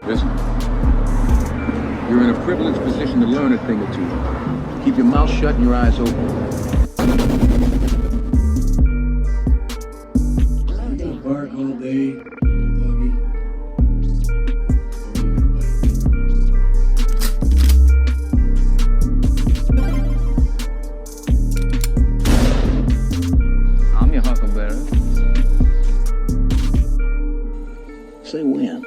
Listen, you're in a privileged position to learn a thing or two. Keep your mouth shut and your eyes open. Bark all day, doggy. I'm your huckleberry. Say when.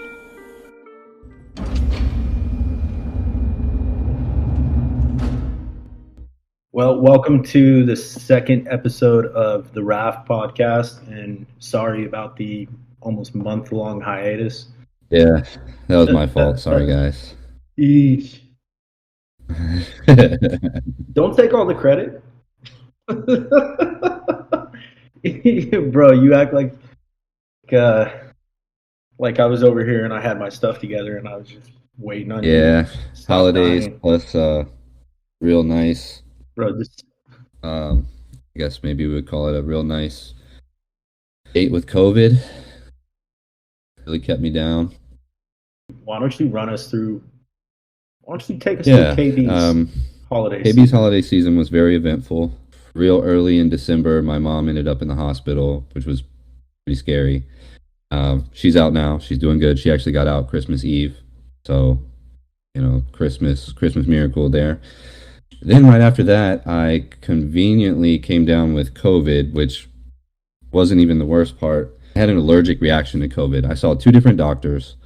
Well, welcome to the second episode of the Raft podcast, and sorry about the almost month-long hiatus. Yeah, that was my fault. Sorry, guys. Eesh. Don't take all the credit. Bro, you act uh, like I was over here and I had my stuff together and I was just waiting on you. Yeah, Stop holidays dying. plus real nice. Bro, just I guess maybe we would call it a real nice date with COVID. Really kept me down. why don't you run us through? Why don't you take us Yeah, through KB's holidays? KB's holiday season was very eventful. Real early in December, my mom ended up in the hospital, which was pretty scary. She's out now. She's doing good. She actually got out Christmas Eve, so Christmas miracle there. Then right after that, I conveniently came down with COVID, which wasn't even the worst part. I had an allergic reaction to COVID. I saw two different doctors.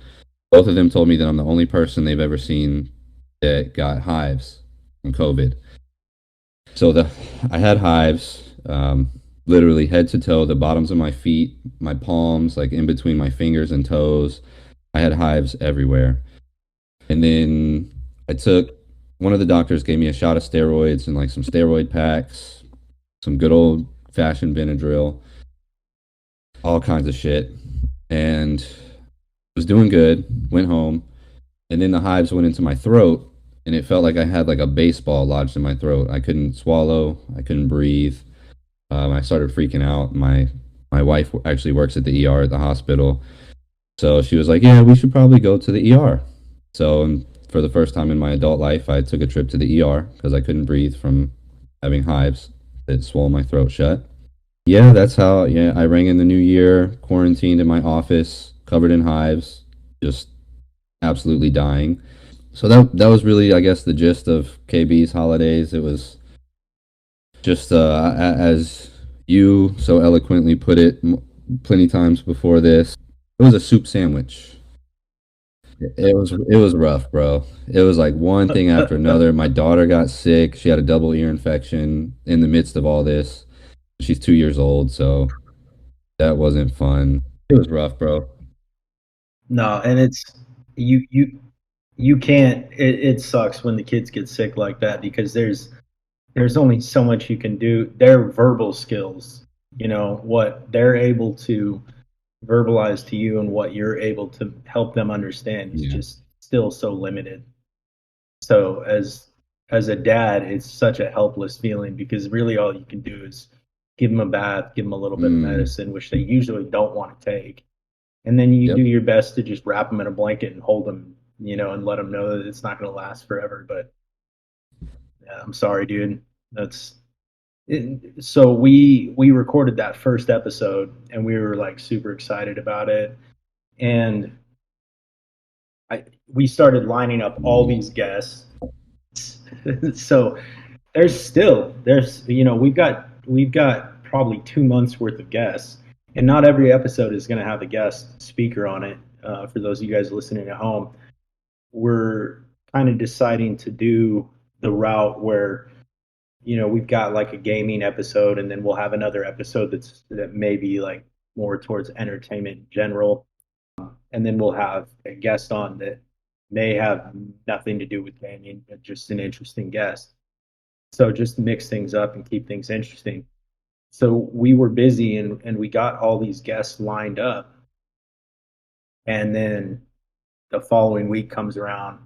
Both of them told me that I'm the only person they've ever seen that got hives from COVID. So I had hives, literally head to toe, the bottoms of my feet, my palms, like in between my fingers and toes. I had hives everywhere. And then one of the doctors gave me a shot of steroids and like some steroid packs, some good old fashioned Benadryl, all kinds of shit. And was doing good, went home, and then the hives went into my throat and it felt like I had like a baseball lodged in my throat. I couldn't swallow, I couldn't breathe. I started freaking out. My wife actually works at the ER at the hospital. So she was like, "Yeah, we should probably go to the ER." So for the first time in my adult life, I took a trip to the ER because I couldn't breathe from having hives that swole my throat shut. Yeah, that's how. Yeah, I rang in the new year, quarantined in my office, covered in hives, just absolutely dying. So that was really, I guess, the gist of KB's holidays. It was just as you so eloquently put it plenty times before this. It was a soup sandwich. It was rough, bro. It was like one thing after another. My daughter got sick. She had a double ear infection in the midst of all this. She's 2 years old, so that wasn't fun. It was rough, bro. No, and it's you can't. It sucks when the kids get sick like that because there's only so much you can do. Their verbal skills, what they're able to verbalize to you and what you're able to help them understand is Yeah. just still so limited. So as a dad, it's such a helpless feeling because really all you can do is give them a bath, give them a little bit of Mm, medicine, which they usually don't want to take, and then you do yep. your best to just wrap them in a blanket and hold them, and let them know that it's not going to last forever. But yeah, I'm sorry, dude. So we recorded that first episode and we were like super excited about it, and we started lining up all these guests. So there's we've got probably 2 months worth of guests, and not every episode is going to have a guest speaker on it. For those of you guys listening at home, we're kind of deciding to do the route where we've got like a gaming episode, and then we'll have another episode that may be like more towards entertainment in general, and then we'll have a guest on that may have nothing to do with gaming, but just an interesting guest. So just mix things up and keep things interesting. So we were busy and we got all these guests lined up. And then the following week comes around.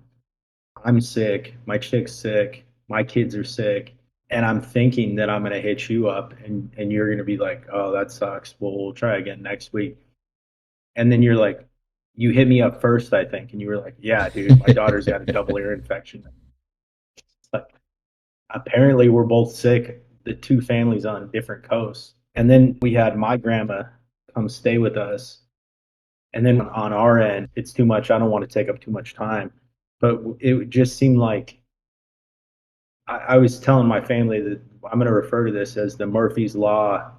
I'm sick. My chick's sick. My kids are sick. And I'm thinking that I'm going to hit you up and you're going to be like, oh, that sucks. Well, we'll try again next week. And then you're like, you hit me up first, I think, and you were like, "Yeah, dude, my daughter's got a double ear infection." Like, apparently, we're both sick. The two families on different coasts, and then we had my grandma come stay with us. And then on our end, it's too much. I don't want to take up too much time, but it just seemed like I was telling my family that I'm going to refer to this as the Murphy's Law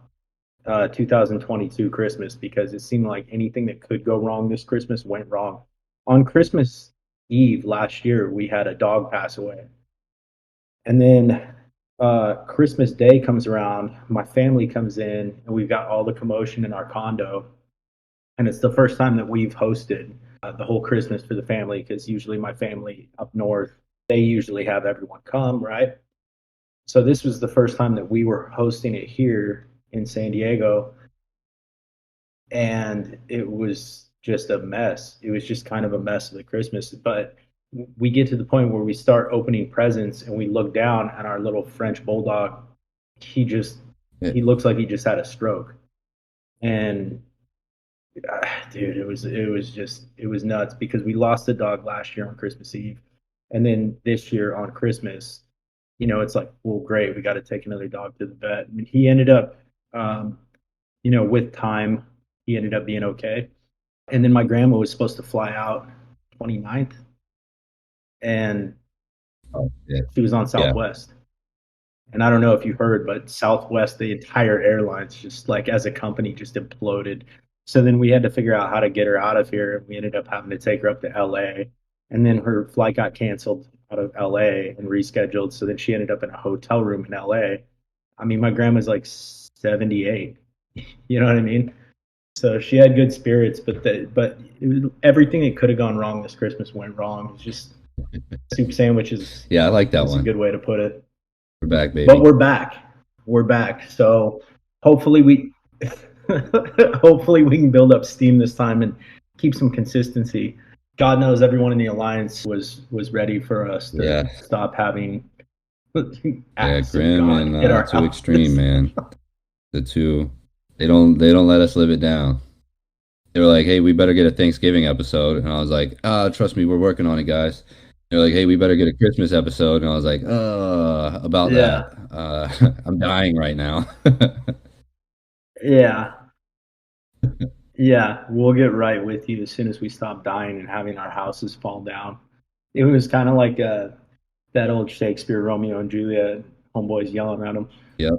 2022 Christmas, because it seemed like anything that could go wrong this Christmas went wrong. On Christmas Eve last year, we had a dog pass away. And then Christmas Day comes around, my family comes in, and we've got all the commotion in our condo. And it's the first time that we've hosted the whole Christmas for the family, because usually my family up north, they usually have everyone come, right? So this was the first time that we were hosting it here in San Diego, and it was just a mess. It was just kind of a mess of the Christmas. But we get to the point where we start opening presents, and we look down at our little French bulldog. He just Yeah. he looks like he just had a stroke, and dude, it was nuts because we lost the dog last year on Christmas Eve, and then this year on Christmas, it's like, well, great, we got to take another dog to the vet. I mean, he ended up, um, with time, he ended up being okay. And then my grandma was supposed to fly out 29th, and Oh, yeah. she was on Yeah. Southwest. And I don't know if you heard, but Southwest, the entire airlines, just like as a company, just imploded. So then we had to figure out how to get her out of here. And we ended up having to take her up to LA. And then her flight got canceled out of LA and rescheduled. So then she ended up in a hotel room in LA. I mean, my grandma's like 78. You know what I mean? So she had good spirits, but everything that could have gone wrong this Christmas went wrong. It's just soup sandwiches Yeah, I like that is a one. good way to put it. We're back, baby. But we're back. We're back. So hopefully we hopefully we can build up steam this time and keep some consistency. God knows everyone in the alliance was ready for us to Yeah. stop having Yeah, acts of Grim God and hit our Too Extreme, houses. man. The two, they don't let us live it down. They were like, "Hey, we better get a Thanksgiving episode," and I was like, trust me, we're working on it, guys." They're like, "Hey, we better get a Christmas episode," and I was like, about Yeah. that. I'm dying right now." Yeah. Yeah. We'll get right with you as soon as we stop dying and having our houses fall down. It was kind of like that old Shakespeare Romeo and Juliet, homeboys yelling at him. Yep.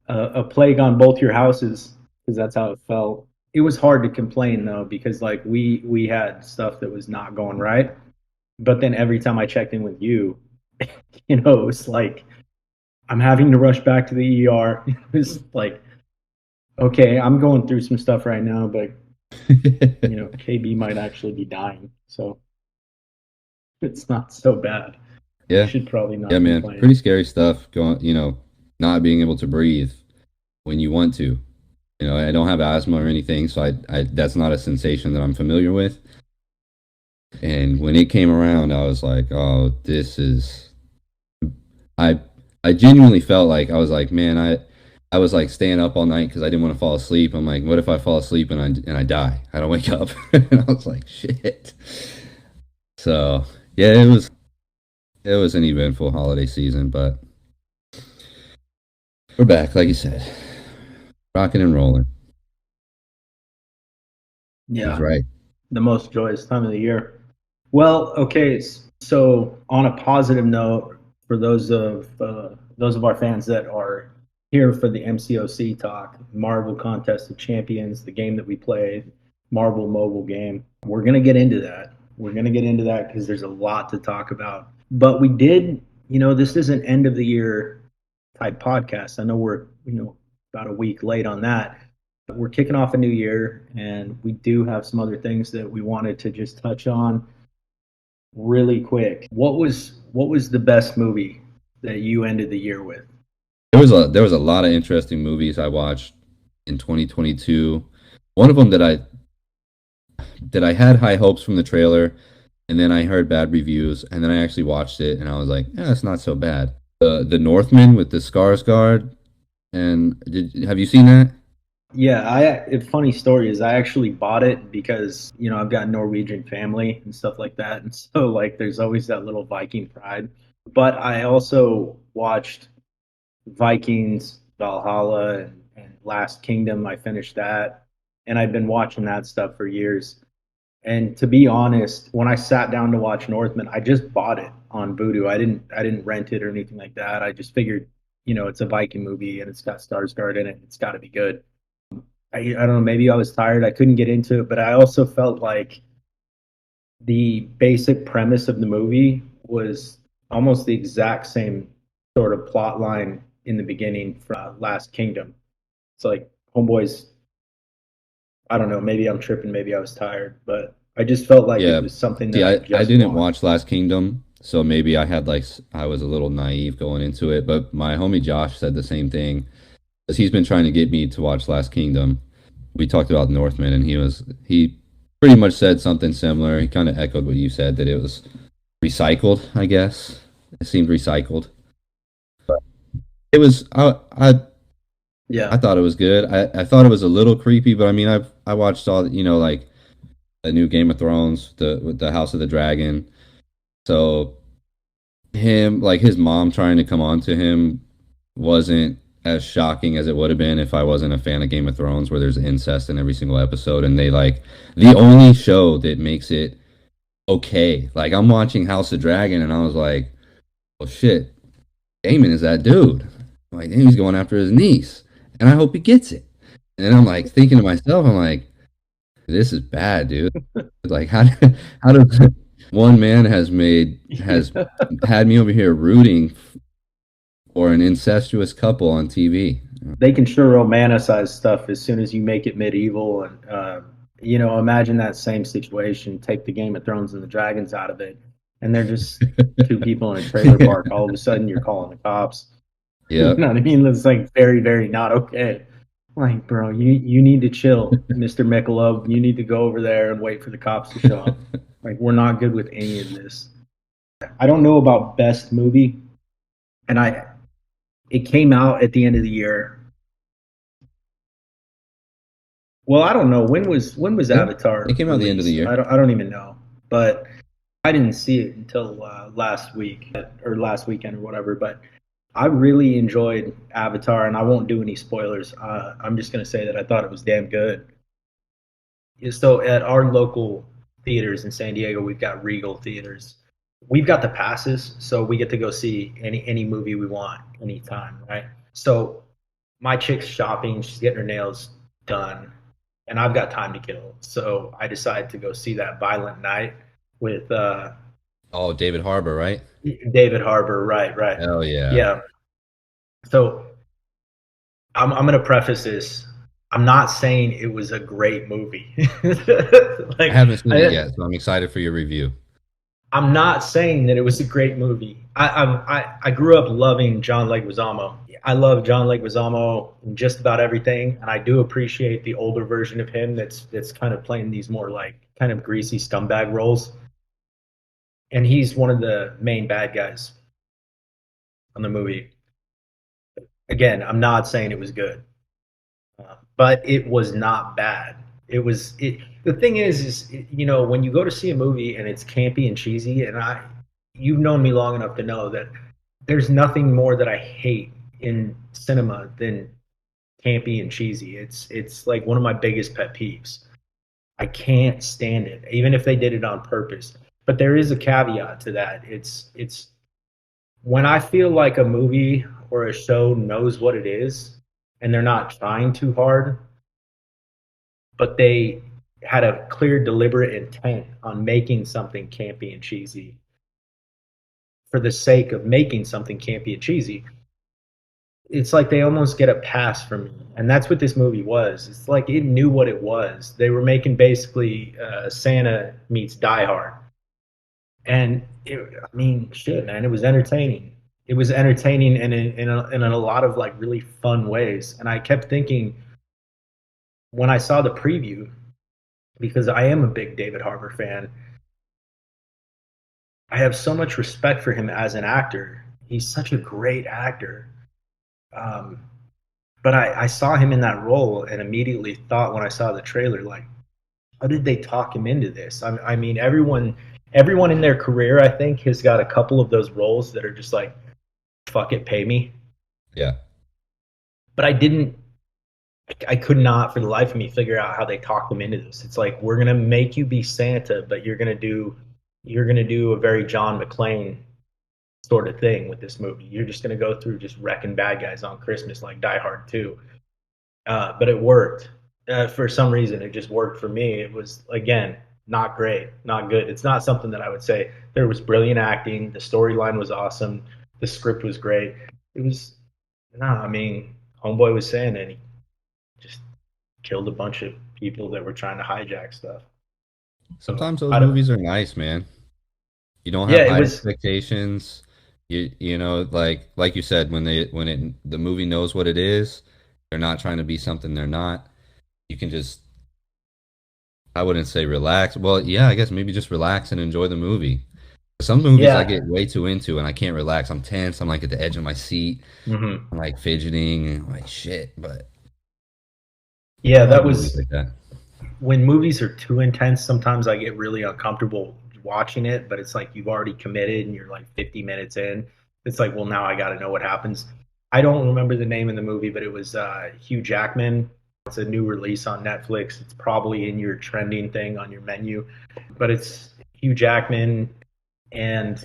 A plague on both your houses, because that's how it felt. It was hard to complain though, because like we had stuff that was not going right, but then every time I checked in with you, it was like I'm having to rush back to the ER. It was like, okay, I'm going through some stuff right now, but KB might actually be dying, so it's not so bad. I Yeah. should probably not Yeah, man. complain. Pretty scary stuff going, not being able to breathe when you want to. I don't have asthma or anything, so I that's not a sensation that I'm familiar with. And when it came around, I was like, "Oh, this is." I I genuinely felt like I was like, man, I was like staying up all night because I didn't want to fall asleep. I'm like, what if I fall asleep and I die? I don't wake up. And I was like, shit. So yeah, it was an eventful holiday season, but we're back, like you said, rocking and rolling. He's Yeah, right. the most joyous time of the year. Well, okay. So on a positive note, for those of our fans that are here for the MCOC talk, Marvel Contest of Champions, the game that we play, Marvel mobile game, we're gonna get into that. We're gonna get into that because there's a lot to talk about. But we did, this is an end of the year type podcast. I know we're, about a week late on that. We're kicking off a new year, and we do have some other things that we wanted to just touch on really quick. What was the best movie that you ended the year with? There was a lot of interesting movies I watched in 2022. One of them that I had high hopes from the trailer, and then I heard bad reviews, and then I actually watched it, and I was like, yeah, it's not so bad. The Northman with the Skarsgård, and have you seen that? Yeah, a funny story is I actually bought it because, I've got Norwegian family and stuff like that. And so like there's always that little Viking pride. But I also watched Vikings, Valhalla, and Last Kingdom. I finished that. And I've been watching that stuff for years. And to be honest, when I sat down to watch Northman, I just bought it on Vudu. I didn't rent it or anything like that. I just figured, it's a Viking movie and it's got Skarsgård in it. It's got to be good. I don't know, maybe I was tired. I couldn't get into it, but I also felt like the basic premise of the movie was almost the exact same sort of plot line in the beginning from Last Kingdom. It's like homeboys. I don't know. Maybe I'm tripping. Maybe I was tired, but I just felt like it Yeah. was something See, that I I just didn't watched. watch Last Kingdom, so maybe I had like I was a little naive going into it, but my homie Josh said the same thing because he's been trying to get me to watch Last Kingdom. We talked about Northman, and he pretty much said something similar. He kind of echoed what you said, that it was recycled, I guess. It seemed recycled. It was I Yeah, thought it was good. I thought it was a little creepy, but I mean I watched all, like the new Game of Thrones, the with the House of the Dragon. So him, like his mom trying to come on to him wasn't as shocking as it would have been if I wasn't a fan of Game of Thrones, where there's incest in every single episode, and they like the only show that makes it okay. Like I'm watching House of Dragon, and I was like, "Well, shit, Damon is that dude." I'm like, damn, he's going after his niece, and I hope he gets it. And I'm like thinking to myself, I'm like, this is bad, dude. Like, how does one man has had me over here rooting for an incestuous couple on TV? they can sure romanticize stuff as soon as you make it medieval, and imagine that same situation. Take the Game of Thrones and the dragons out of it, and they're just two people in a trailer park. All of a sudden, you're calling the cops. You Yep. know what I mean? It's like very, very not okay. Like, bro, you need to chill, Mr. Michelob. You need to go over there and wait for the cops to show up. Like, we're not good with any of this. I don't know about best movie, and it came out at the end of the year. Well, I don't know when was Yeah. It Avatar came out at the end of the released. I year. don't I don't even know, but I didn't see it until last week or last weekend or whatever. But I really enjoyed Avatar, and I won't do any spoilers. I'm just gonna say that I thought it was damn good. Yeah, so at our local theaters in San Diego, we've got Regal theaters. We've got the passes, so we get to go see any movie we want anytime, right? So my chick's shopping, she's getting her nails done, and I've got time to kill. So I decided to go see that Violent Night with Oh, David Harbour, right? David Harbour. Right, right. Hell yeah. Yeah. So I'm going to preface this. I'm not saying it was a great movie. I like haven't seen it I, yet, so I'm excited for your review. I'm not saying that it was a great movie. I grew up loving John Leguizamo. I love John Leguizamo in just about everything, and I do appreciate the older version of him that's kind of playing these more like kind of greasy scumbag roles. And he's one of the main bad guys on the movie. Again, I'm not saying it was good, but it was not bad. It was it. The thing is when you go to see a movie and it's campy and cheesy, and you've known me long enough to know that there's nothing more that I hate in cinema than campy and cheesy. It's like one of my biggest pet peeves. I can't stand it, even if they did it on purpose. But there is a caveat to that. It's when I feel like a movie or a show knows what it is and they're not trying too hard, but they had a clear, deliberate intent on making something campy and cheesy for the sake of making something campy and cheesy. It's like they almost get a pass from me, and that's what this movie was. It's like it knew what it was. They were making basically Santa meets Die Hard, and I mean, shit, man, it was entertaining. It was entertaining in a lot of like really fun ways. And I kept thinking when I saw the preview, because I am a big David Harbour fan, I have so much respect for him as an actor. He's such a great actor. Um, But I saw him in that role and immediately thought when I saw the trailer, like, how did they talk him into this? I mean, everyone in their career, I think, has got a couple of those roles that are just like, fuck it, pay me. Yeah. But I didn't. I could not, for the life of me, figure out how they talked them into this. It's like we're gonna make you be Santa, but you're gonna do a very John McClane sort of thing with this movie. You're just gonna go through just wrecking bad guys on Christmas like Die Hard 2. But it worked. For some reason, it just worked for me. It was, again, not great, not good. It's not something that I would say. There was brilliant acting. The storyline was awesome. The script was great. It was, no, I mean, Homeboy was saying it. He just killed a bunch of people that were trying to hijack stuff. So Sometimes those I don't. movies are nice, man. You don't have Yeah, it high was. expectations. You know, like you said, when the movie knows what it is, they're not trying to be something they're not. You can just, I wouldn't say relax. Well, yeah, I guess maybe just relax and enjoy the movie. Some movies I Yeah. get way too into and I can't relax. I'm tense. I'm like at the edge of my seat. Hmm. I'm like fidgeting and I'm like shit. But I Yeah, like that movies was like that. when movies are too intense. Sometimes I get really uncomfortable watching it, but it's like you've already committed and you're like 50 minutes in. It's like, well, now I got to know what happens. I don't remember the name of the movie, but it was Hugh Jackman. It's a new release on Netflix. It's probably in your trending thing on your menu, but it's Hugh Jackman and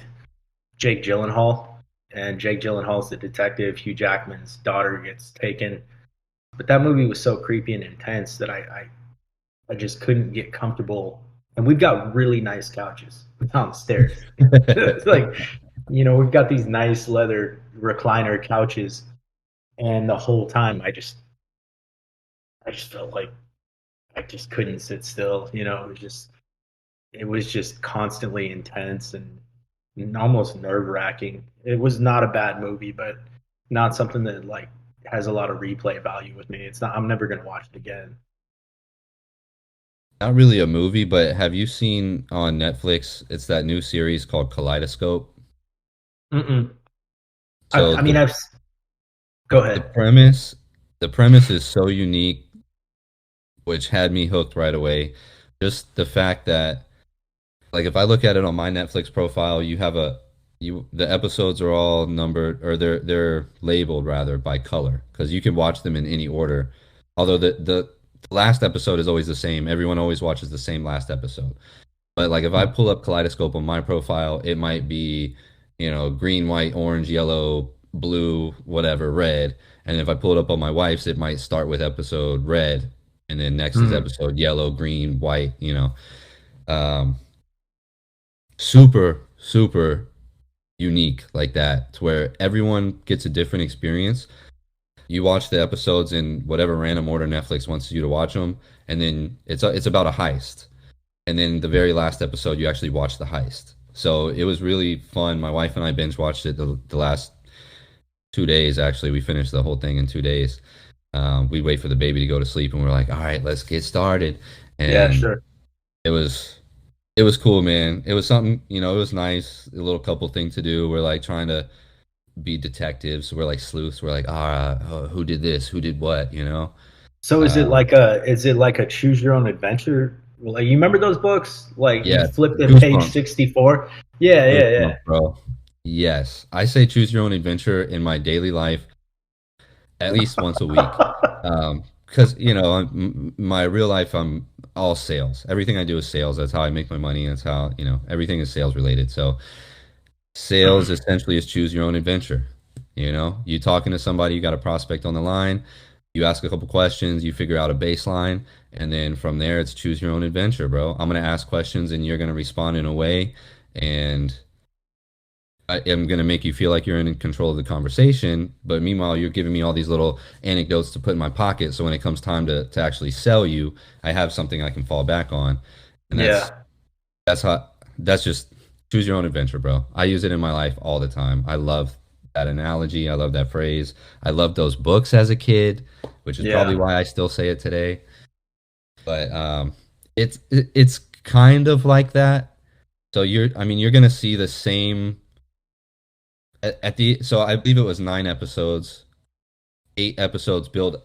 Jake Gyllenhaal. And Jake Gyllenhaal's the detective. Hugh Jackman's daughter gets taken. But that movie was so creepy and intense that I just couldn't get comfortable. And we've got really nice couches downstairs. It's like, we've got these nice leather recliner couches, and the whole time I just felt like I just couldn't sit still. It was just constantly intense and almost nerve wracking. It was not a bad movie, but not something that like has a lot of replay value with me. It's not. I'm never gonna watch it again. Not really a movie, but have you seen on Netflix? It's that new series called Kaleidoscope. Mm-mm. So I mean, go the ahead. premise the premise is so unique, which had me hooked right away. Just the fact that like if I look at it on my Netflix profile, you have a you the episodes are all numbered or they're labeled rather by color because you can watch them in any order. Although the last episode is always the same. Everyone always watches the same last episode. But like if I pull up Kaleidoscope on my profile, it might be, green, white, orange, yellow, blue, whatever, red. And if I pull it up on my wife's, it might start with episode red, and then next is Mm, episode yellow, green, white. Um, super, super unique like that, to where everyone gets a different experience. You watch the episodes in whatever random order Netflix wants you to watch them, and then it's about a heist. And then the very last episode, you actually watch the heist. So it was really fun. My wife and I binge watched it the last 2 days. Actually, we finished the whole thing in 2 days. We'd wait for the baby to go to sleep, and we're like, "All right, let's get started." yeah, And sure. it was it was cool, man. It was something, it was nice. A little couple thing to do. We're like trying to be detectives. We're like sleuths. We're like, who did this? Who did what? So Um, is it like a choose your own adventure? Like you remember those books? Like you yeah, flipped at page goosebumps. 64? Yeah, yeah, yeah. Goosebumps, bro. Yes, I say choose your own adventure in my daily life at least once a week. Because my real life, I'm all sales. Everything I do is sales. That's how I make my money. That's how everything is sales related. So sales essentially is choose your own adventure. You talking to somebody, you got a prospect on the line, you ask a couple questions, you figure out a baseline, and then from there it's choose your own adventure, bro. I'm gonna ask questions and you're gonna respond in a way, and I am going to make you feel like you're in control of the conversation, but meanwhile, you're giving me all these little anecdotes to put in my pocket. So when it comes time to actually sell you, I have something I can fall back on. And Yeah. that's how, that's just choose your own adventure, bro. I use it in my life all the time. I love that analogy. I love that phrase. I loved those books as a kid, which is probably Yeah. why I still say it today. But it's kind of like that. So I mean, you're going to see the same. At the so I believe it was 9 episodes. 8 episodes build.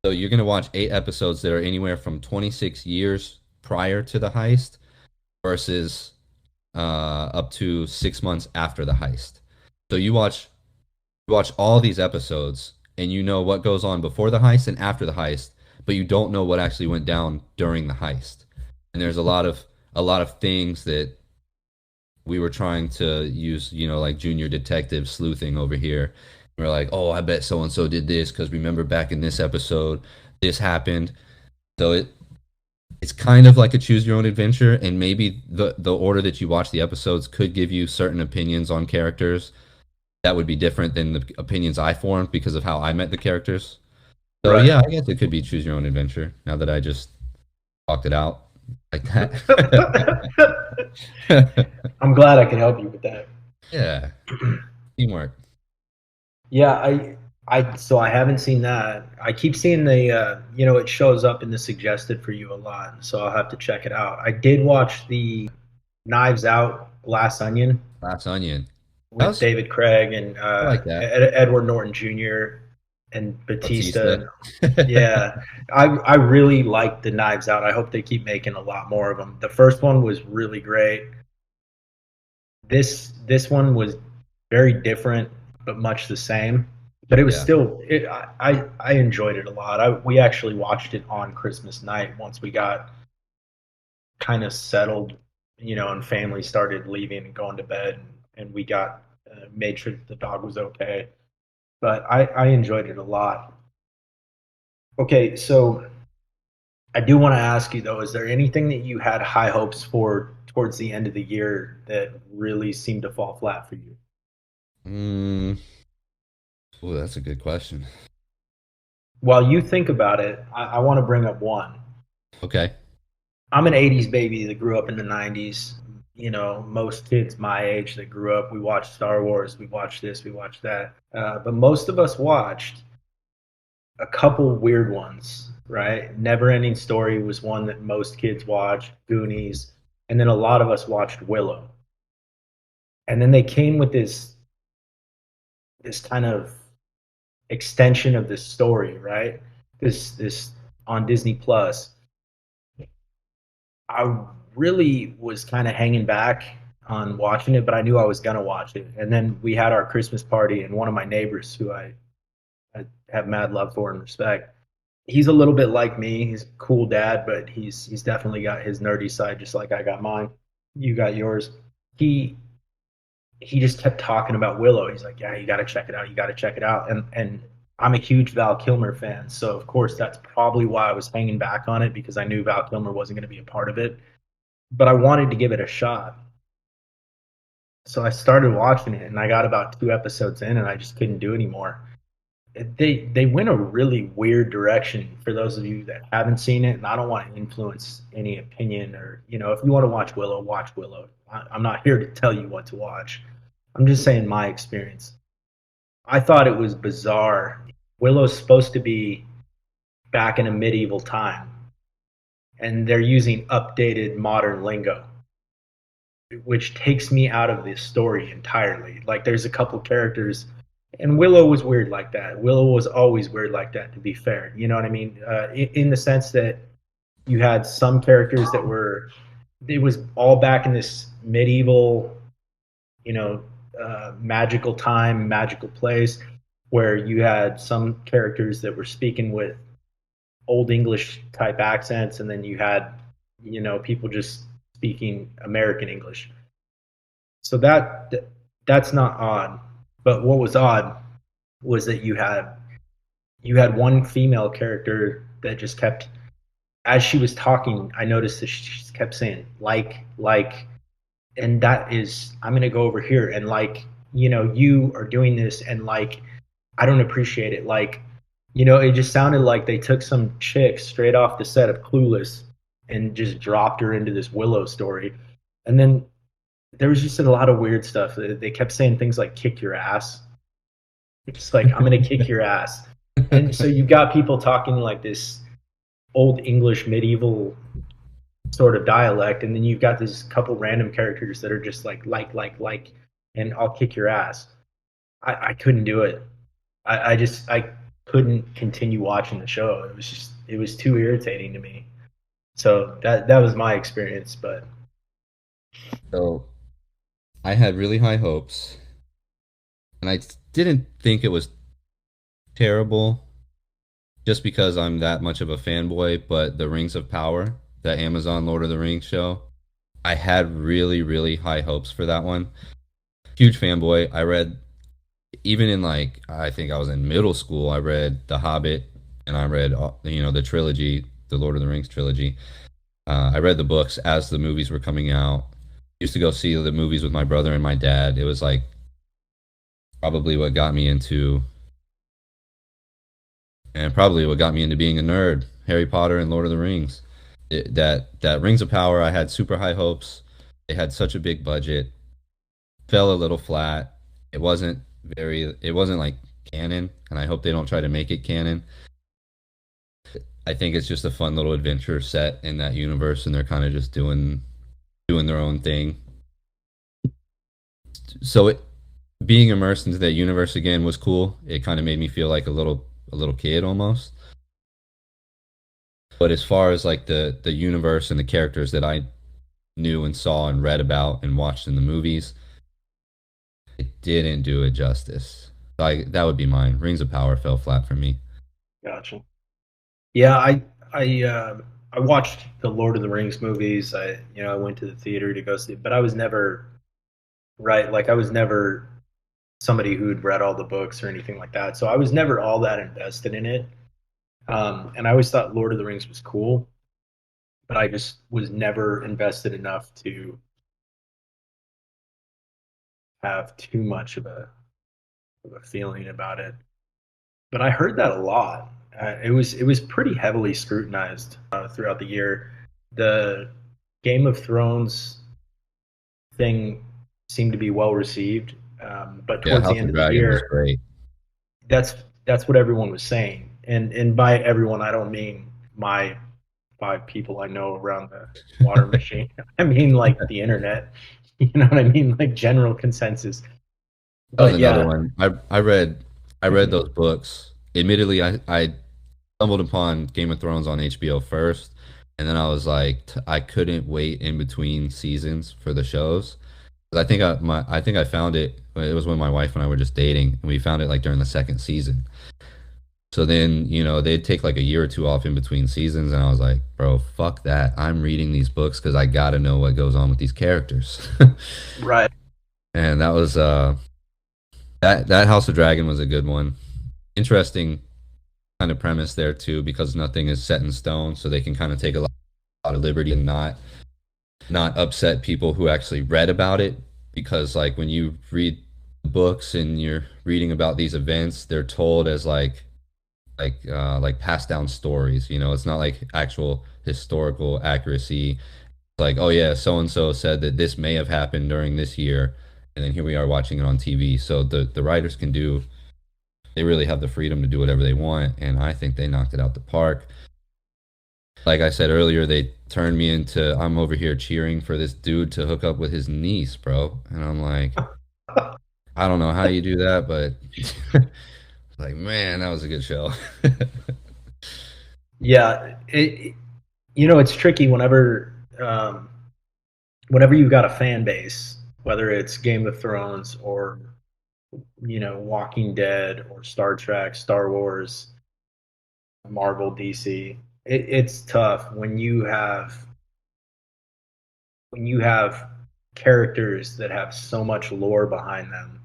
So you're gonna watch 8 episodes that are anywhere from 26 years prior to the heist versus up to 6 months after the heist. So you watch all these episodes and you know what goes on before the heist and after the heist, but you don't know what actually went down during the heist. And there's a lot of things that we were trying to use, like junior detective sleuthing over here. We're like, oh, I bet so and so did this because remember back in this episode, this happened. So it's kind of like a choose your own adventure, and maybe the order that you watch the episodes could give you certain opinions on characters that would be different than the opinions I formed because of how I met the characters. So Right. yeah, I guess it could be choose your own adventure. Now that I just talked it out like that. I'm glad I can help you with that. Yeah, teamwork. Yeah, so I haven't seen that. I keep seeing it shows up in the suggested for you a lot, so I'll have to check it out. I did watch the Knives Out Glass Onion Glass Onion. That with was David Craig and I like that. Edward Norton Jr. and Batista. Batista. Yeah, I really like the Knives Out. I hope they keep making a lot more of them. The first one was really great. This one was very different, but much the same. But it was Yeah. still I enjoyed it a lot. We actually watched it on Christmas night once we got kind of settled, and family started leaving and going to bed, and we got made sure that the dog was okay. But I enjoyed it a lot. Okay, so I do want to ask you though, is there anything that you had high hopes for towards the end of the year that really seemed to fall flat for you? Mm, oh, that's a good question. While you think about it, I want to bring up one. Okay. I'm an 80s baby that grew up in the 90s. Most kids my age that grew up, we watched Star Wars, we watched this, we watched that. But most of us watched a couple weird ones, right? Never Ending Story was one that most kids watched, Goonies, and then a lot of us watched Willow. And then they came with this kind of extension of this story, right? This on Disney Plus. I really was kind of hanging back on watching it, but I knew I was gonna watch it. And then we had our Christmas party, and one of my neighbors, who I have mad love for and respect, he's a little bit like me. He's a cool dad, but he's definitely got his nerdy side, just like I got mine. You got yours. He he just kept talking about Willow. He's like, yeah, you got to check it out. You got to check it out. And I'm a huge Val Kilmer fan, so of course that's probably why I was hanging back on it, because I knew Val Kilmer wasn't going to be a part of it. But I wanted to give it a shot. So I started watching it, and I got about 2 episodes in, and I just couldn't do anymore. They went a really weird direction for those of you that haven't seen it, and I don't want to influence any opinion, or if you want to watch Willow. I'm not here to tell you what to watch. I'm just saying my experience. I thought it was bizarre. Willow's supposed to be back in a medieval time, and they're using updated modern lingo, which takes me out of this story entirely. Like, there's a couple characters, and Willow was weird like that. Willow was always weird like that, to be fair. You know what I mean? In the sense that you had some characters that were, it was all back in this medieval, you know, magical time, magical place, where you had some characters that were speaking with old English type accents, and then you had, people just speaking American English. So that's not odd. But what was odd was that you had one female character that just kept, as she was talking, I noticed that she just kept saying like, and that is, I'm gonna go over here, and like, you are doing this, and like, I don't appreciate it. Like, it just sounded like they took some chick straight off the set of Clueless and just dropped her into this Willow story. And then there was just a lot of weird stuff. They kept saying things like "kick your ass." It's like, I'm gonna kick your ass. And so you've got people talking like this old English medieval sort of dialect, and then you've got this couple random characters that are just like, and I'll kick your ass. I couldn't do it. I just I couldn't continue watching the show. It was too irritating to me. So that was my experience. But So I had really high hopes, and I didn't think it was terrible just because I'm that much of a fanboy. But the Rings of Power, the Amazon Lord of the Rings show, I had really, really high hopes for that one. Huge fanboy. I read, even in like, I think I was in middle school, I read The Hobbit, and I read, the trilogy, the Lord of the Rings trilogy. I read the books as the movies were coming out. Used to go see the movies with my brother and my dad. It was like probably what got me into, and probably what got me into being a nerd. Harry Potter and Lord of the Rings. That Rings of Power, I had super high hopes. It had such a big budget. Fell a little flat. It wasn't like canon, and I hope they don't try to make it canon. I think it's just a fun little adventure set in that universe, and they're kind of just doing their own thing. So being immersed into that universe again was cool. It kind of made me feel like a little kid almost. But as far as like the universe and the characters that I knew and saw and read about and watched in the movies, it didn't do it justice. That would be mine. Rings of Power fell flat for me. gotcha. Yeah, I watched the Lord of the Rings movies. I went to the theater to go see, but I was never right. Like I was never somebody who'd read all the books or anything like that. So I was never all that invested in it. And I always thought Lord of the Rings was cool, but I just was never invested enough to have too much of a feeling about it. But I heard that a lot. It was pretty heavily scrutinized throughout the year. The Game of Thrones thing seemed to be well received, but Yeah, towards the House end of of the Dragon was year, great. that's what everyone was saying. And by everyone, I don't mean my 5 people I know around the water machine. I mean like the internet. You know what I mean? Like general consensus. That was But another yeah, one. I read those books. Admittedly, I stumbled upon Game of Thrones on HBO first, and then I was like, I couldn't wait in between seasons for the shows. 'Cause I think I found it. It was when my wife and I were just dating, and we found it like during the second season. So then, they'd take like a year or two off in between seasons, and I was like, bro, fuck that. I'm reading these books because I gotta know what goes on with these characters. right. And that was that House of Dragon was a good one. Interesting kind of premise there too, because nothing is set in stone, so they can kind of take a lot of liberty and not upset people who actually read about it. Because like when you read books and you're reading about these events, they're told as like passed down stories. It's not like actual historical accuracy. Like, oh yeah, so and so said that this may have happened during this year, and then here we are watching it on TV. So the writers they really have the freedom to do whatever they want, and I think they knocked it out the park. Like I said earlier, they turned me into I'm over here cheering for this dude to hook up with his niece, bro. And I'm like, I don't know how you do that, but like, man, that was a good show. Yeah, it's tricky whenever you've got a fan base, whether it's Game of Thrones or Walking Dead or Star Trek, Star Wars, Marvel, DC. It's tough when you have characters that have so much lore behind them.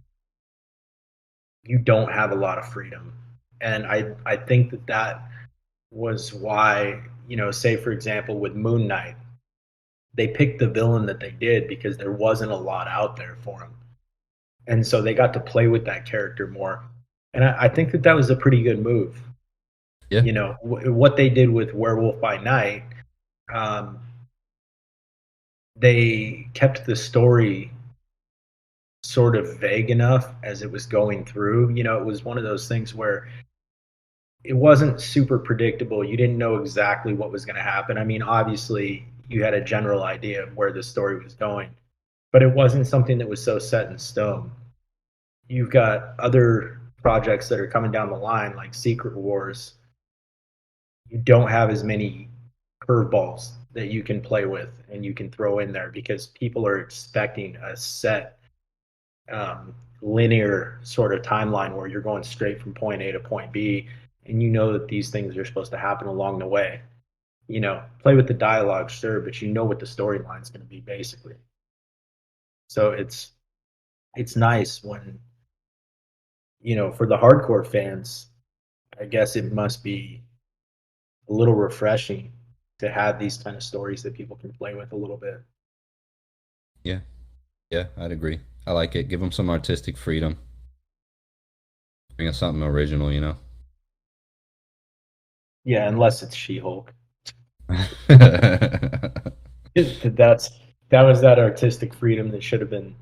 You don't have a lot of freedom, and I think that was why say for example with Moon Knight, they picked the villain that they did because there wasn't a lot out there for him, and so they got to play with that character more. And I think that was a pretty good move. Yeah, What they did with Werewolf by Night, um, they kept the story sort of vague enough as it was going through. It was one of those things where it wasn't super predictable. You didn't know exactly what was going to happen. I mean, obviously, you had a general idea of where the story was going, but it wasn't something that was so set in stone. You've got other projects that are coming down the line, like Secret Wars, you don't have as many curveballs that you can play with and you can throw in there because people are expecting a set linear sort of timeline where you're going straight from point A to point B, and you know that these things are supposed to happen along the way. Play with the dialogue, sure, but you know what the storyline's going to be basically. So it's nice when for the hardcore fans, I guess it must be a little refreshing to have these kind of stories that people can play with a little bit. Yeah, yeah, I'd agree. I like it. Give them some artistic freedom. Bring us something original, you know? Yeah, unless it's She-Hulk. Yeah, That's that was that artistic freedom that should have been.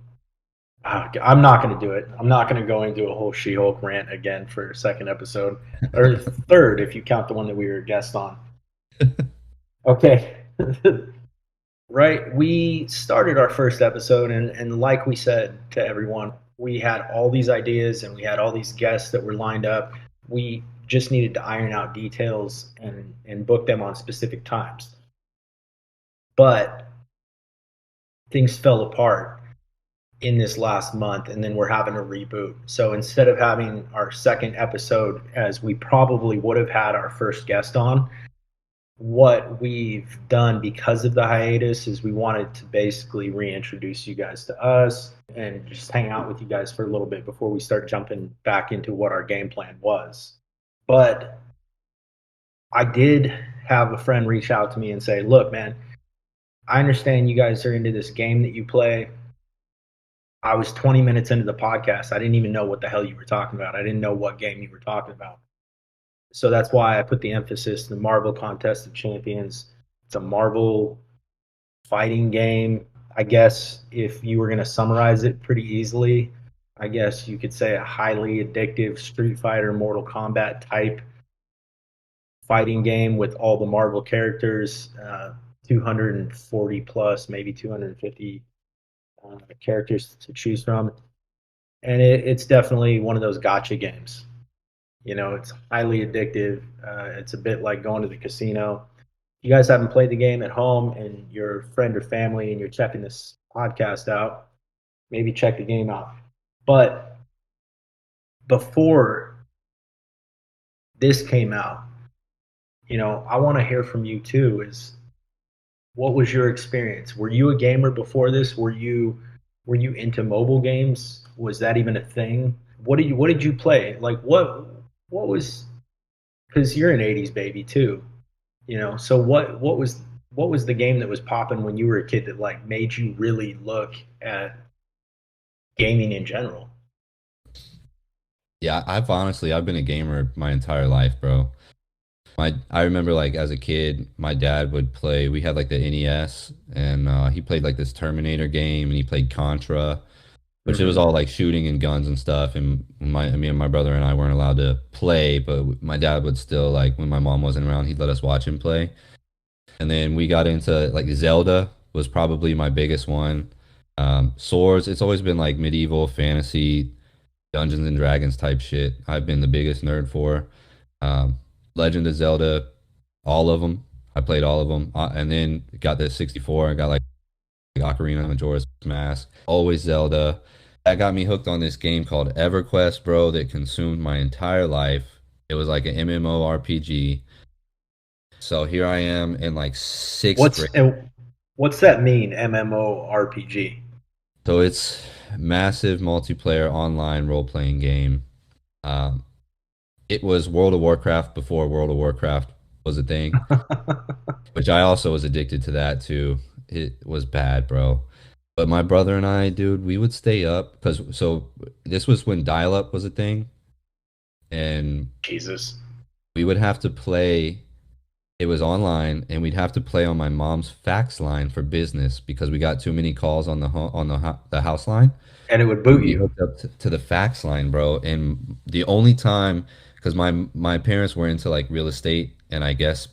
I'm not going to do it. I'm not going to go into a whole She-Hulk rant again for a second episode or third if you count the one that we were a guest on. Okay. Right. We started our first episode, and like we said to everyone, we had all these ideas and we had all these guests that were lined up. We just needed to iron out details and book them on specific times. But things fell apart in this last month, and then we're having a reboot. So instead of having our second episode as we probably would have had our first guest on, what we've done because of the hiatus is we wanted to basically reintroduce you guys to us and just hang out with you guys for a little bit before we start jumping back into what our game plan was. But I did have a friend reach out to me and say, look, man, I understand you guys are into this game that you play. I was 20 minutes into the podcast. I didn't even know what the hell you were talking about. I didn't know what game you were talking about. So that's why I put the emphasis in the Marvel Contest of Champions. It's a Marvel fighting game. I guess if you were going to summarize it pretty easily, I guess you could say a highly addictive Street Fighter, Mortal Kombat type fighting game with all the Marvel characters, 240 plus, maybe 250 characters to choose from. And it's definitely one of those gotcha games. It's highly addictive. It's a bit like going to the casino. If you guys haven't played the game at home and you're a friend or family and you're checking this podcast out, maybe check the game out. But before this came out, I want to hear from you too. What was your experience? Were you a gamer before this? Were you into mobile games? Was that even a thing? What did you play? Like what was, because you're an 80s baby too, so what was the game that was popping when you were a kid that like made you really look at gaming in general? I've been a gamer my entire life, bro. I remember like as a kid, my dad would play. We had like the NES, and he played like this Terminator game, and he played Contra, which it was Mm-hmm. all like shooting and guns and stuff. And me and my brother and I weren't allowed to play, but my dad would still like when my mom wasn't around, he'd let us watch him play. And then we got into like Zelda was probably my biggest one. Swords, it's always been like medieval fantasy, Dungeons and Dragons type shit. I've been the biggest nerd for. Um, Legend of Zelda, all of them. I played all of them, and then got the 64. I got like Ocarina, Majora's Mask, always Zelda. That got me hooked on this game called EverQuest, bro, that consumed my entire life. It was like an MMORPG. So here I am in like sixth What's grade. and what's that mean, MMORPG? So it's massive multiplayer online role-playing game. Um, it was World of Warcraft before World of Warcraft was a thing, which I also was addicted to that too. It was bad, bro. But my brother and I, dude, we would stay up because this was when dial-up was a thing, and Jesus. we would have to play. It was online, and we'd have to play on my mom's fax line for business because we got too many calls on the house line. And it would We'd boot be you. hooked up to the fax line, bro. And the only time, because my parents were into like real estate, and I guess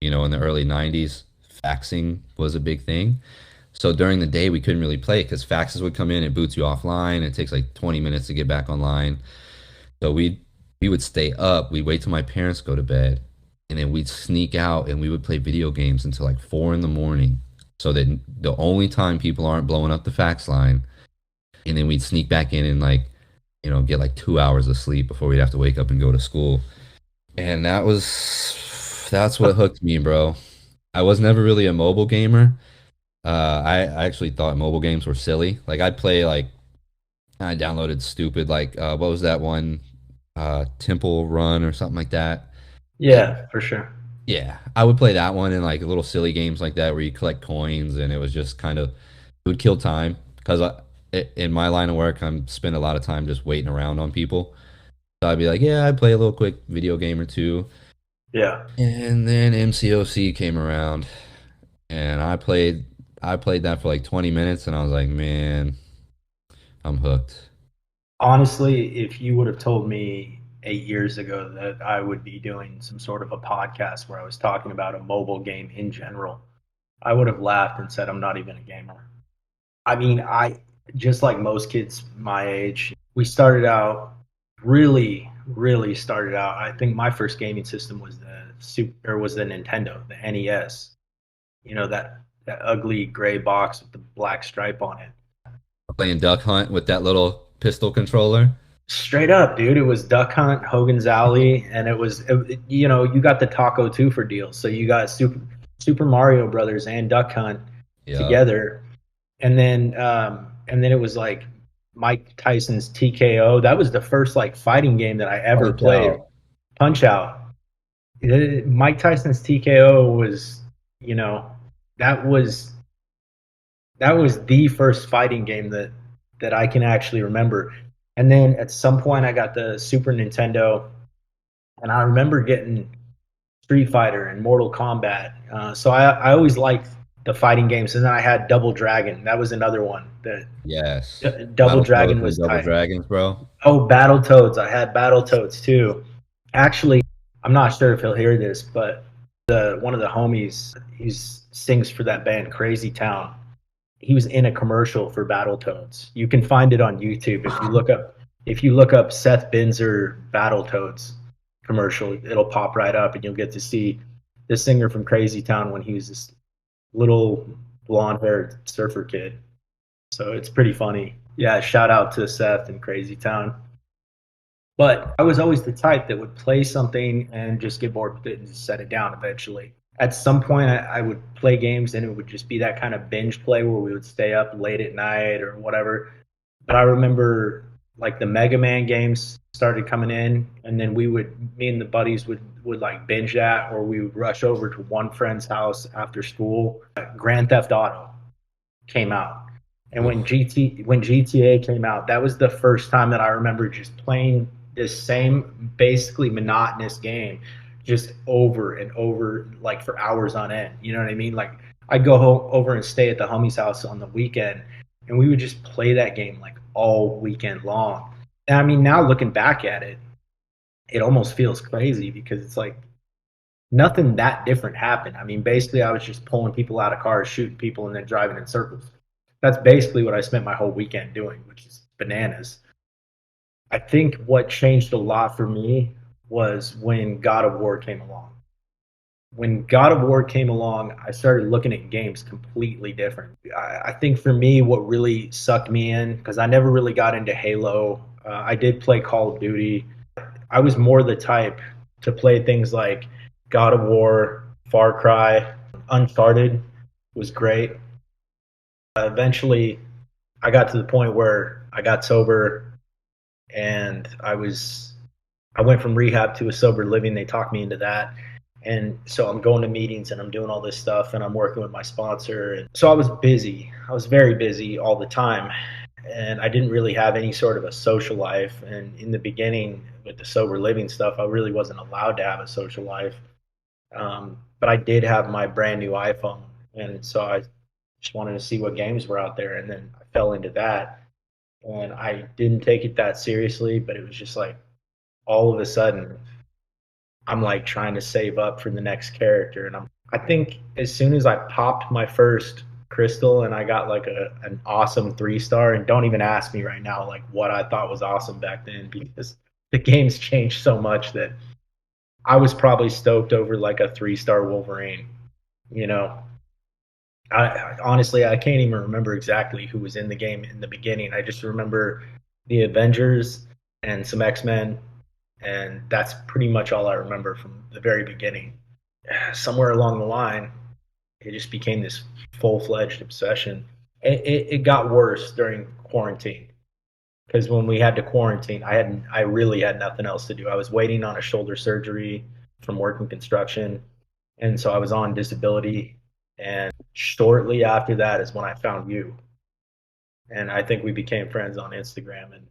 in the early '90s, faxing was a big thing. So during the day we couldn't really play because faxes would come in, it boots you offline. It takes like 20 minutes to get back online. So we would stay up. We'd wait till my parents go to bed, and then we'd sneak out and we would play video games until like 4 in the morning, so that the only time people aren't blowing up the fax line, and then we'd sneak back in and like, get like 2 hours of sleep before we'd have to wake up and go to school. And that's what hooked me, bro. I was never really a mobile gamer. I actually thought mobile games were silly. Like I'd play like I downloaded stupid like what was that one? Temple Run or something like that. And Yeah, for sure. yeah, I would play that one and like little silly games like that where you collect coins and it was just kind of it would kill time because in my line of work I'm spend a lot of time just waiting around on people. So I'd be like, yeah, I'd play a little quick video game or two. Yeah. And then MCOC came around and I played that for like 20 minutes and I was like, man, I'm hooked. Honestly, if you would have told me 8 years ago that I would be doing some sort of a podcast where I was talking about a mobile game in general, I would have laughed and said I'm not even a gamer. I mean, I just like most kids my age, we started out really started out. I think my first gaming system was the Nintendo, the NES. That ugly gray box with the black stripe on it. Playing Duck Hunt with that little pistol controller. Straight up, dude. It was Duck Hunt, Hogan's Alley, and you got the Taco 2 for deals. So you got Super Mario Brothers and Duck Hunt Yeah. together, and then it was like Mike Tyson's TKO. That was the first like fighting game that I ever Punch played. Out. Punch Out. Mike Tyson's TKO was, that was that was the first fighting game that I can actually remember. And then at some point, I got the Super Nintendo, and I remember getting Street Fighter and Mortal Kombat. So I always liked the fighting games. And then I had Double Dragon. That was another one. Yes. Double Battletoads Dragon and was Double tight. Dragons, bro. Oh, Battletoads. I had Battletoads too. Actually, I'm not sure if he'll hear this, but one of the homies, he sings for that band Crazy Town. He was in a commercial for Battletoads. You can find it on YouTube if you look up Seth Binzer Battletoads commercial, it'll pop right up and you'll get to see the singer from Crazy Town when he was this little blonde-haired surfer kid. So it's pretty funny. Yeah, shout out to Seth and Crazy Town. But I was always the type that would play something and just get bored with it and just set it down eventually. At some point, I would play games and it would just be that kind of binge play where we would stay up late at night or whatever. But I remember like the Mega Man games started coming in, and then me and the buddies would like binge that, or we would rush over to one friend's house after school. Grand Theft Auto came out. And when GTA came out, that was the first time that I remember just playing this same basically monotonous game just over and over like for hours on end. You know what I mean? Like I'd go over and stay at the homie's house on the weekend and we would just play that game like all weekend long. And I mean, now looking back at it, it almost feels crazy because it's like nothing that different happened. I mean, basically, I was just pulling people out of cars, shooting people, and then driving in circles. That's basically what I spent my whole weekend doing, which is bananas. I think what changed a lot for me was when God of War came along. When God of War came along, I started looking at games completely different. I think for me, what really sucked me in, because I never really got into Halo, I did play Call of Duty. I was more the type to play things like God of War, Far Cry, Uncharted was great. Eventually, I got to the point where I got sober and I went from rehab to a sober living. They talked me into that. And so I'm going to meetings and I'm doing all this stuff and I'm working with my sponsor. And so I was busy. I was very busy all the time. And I didn't really have any sort of a social life. And in the beginning with the sober living stuff, I really wasn't allowed to have a social life. But I did have my brand new iPhone. And so I just wanted to see what games were out there. And then I fell into that. And I didn't take it that seriously, but it was just like all of a sudden I'm like trying to save up for the next character. And I think as soon as I popped my first crystal and I got like an awesome 3-star, and don't even ask me right now like what I thought was awesome back then because the game's changed so much that I was probably stoked over like a 3-star Wolverine. You know, honestly I can't even remember exactly who was in the game in the beginning. I just remember the Avengers and some X-Men, and that's pretty much all I remember from the very beginning. Somewhere along the line, it just became this full-fledged obsession. It got worse during quarantine because when we had to quarantine, I really had nothing else to do. I was waiting on a shoulder surgery from working construction, and so I was on disability. And shortly after that is when I found you, and I think we became friends on Instagram. And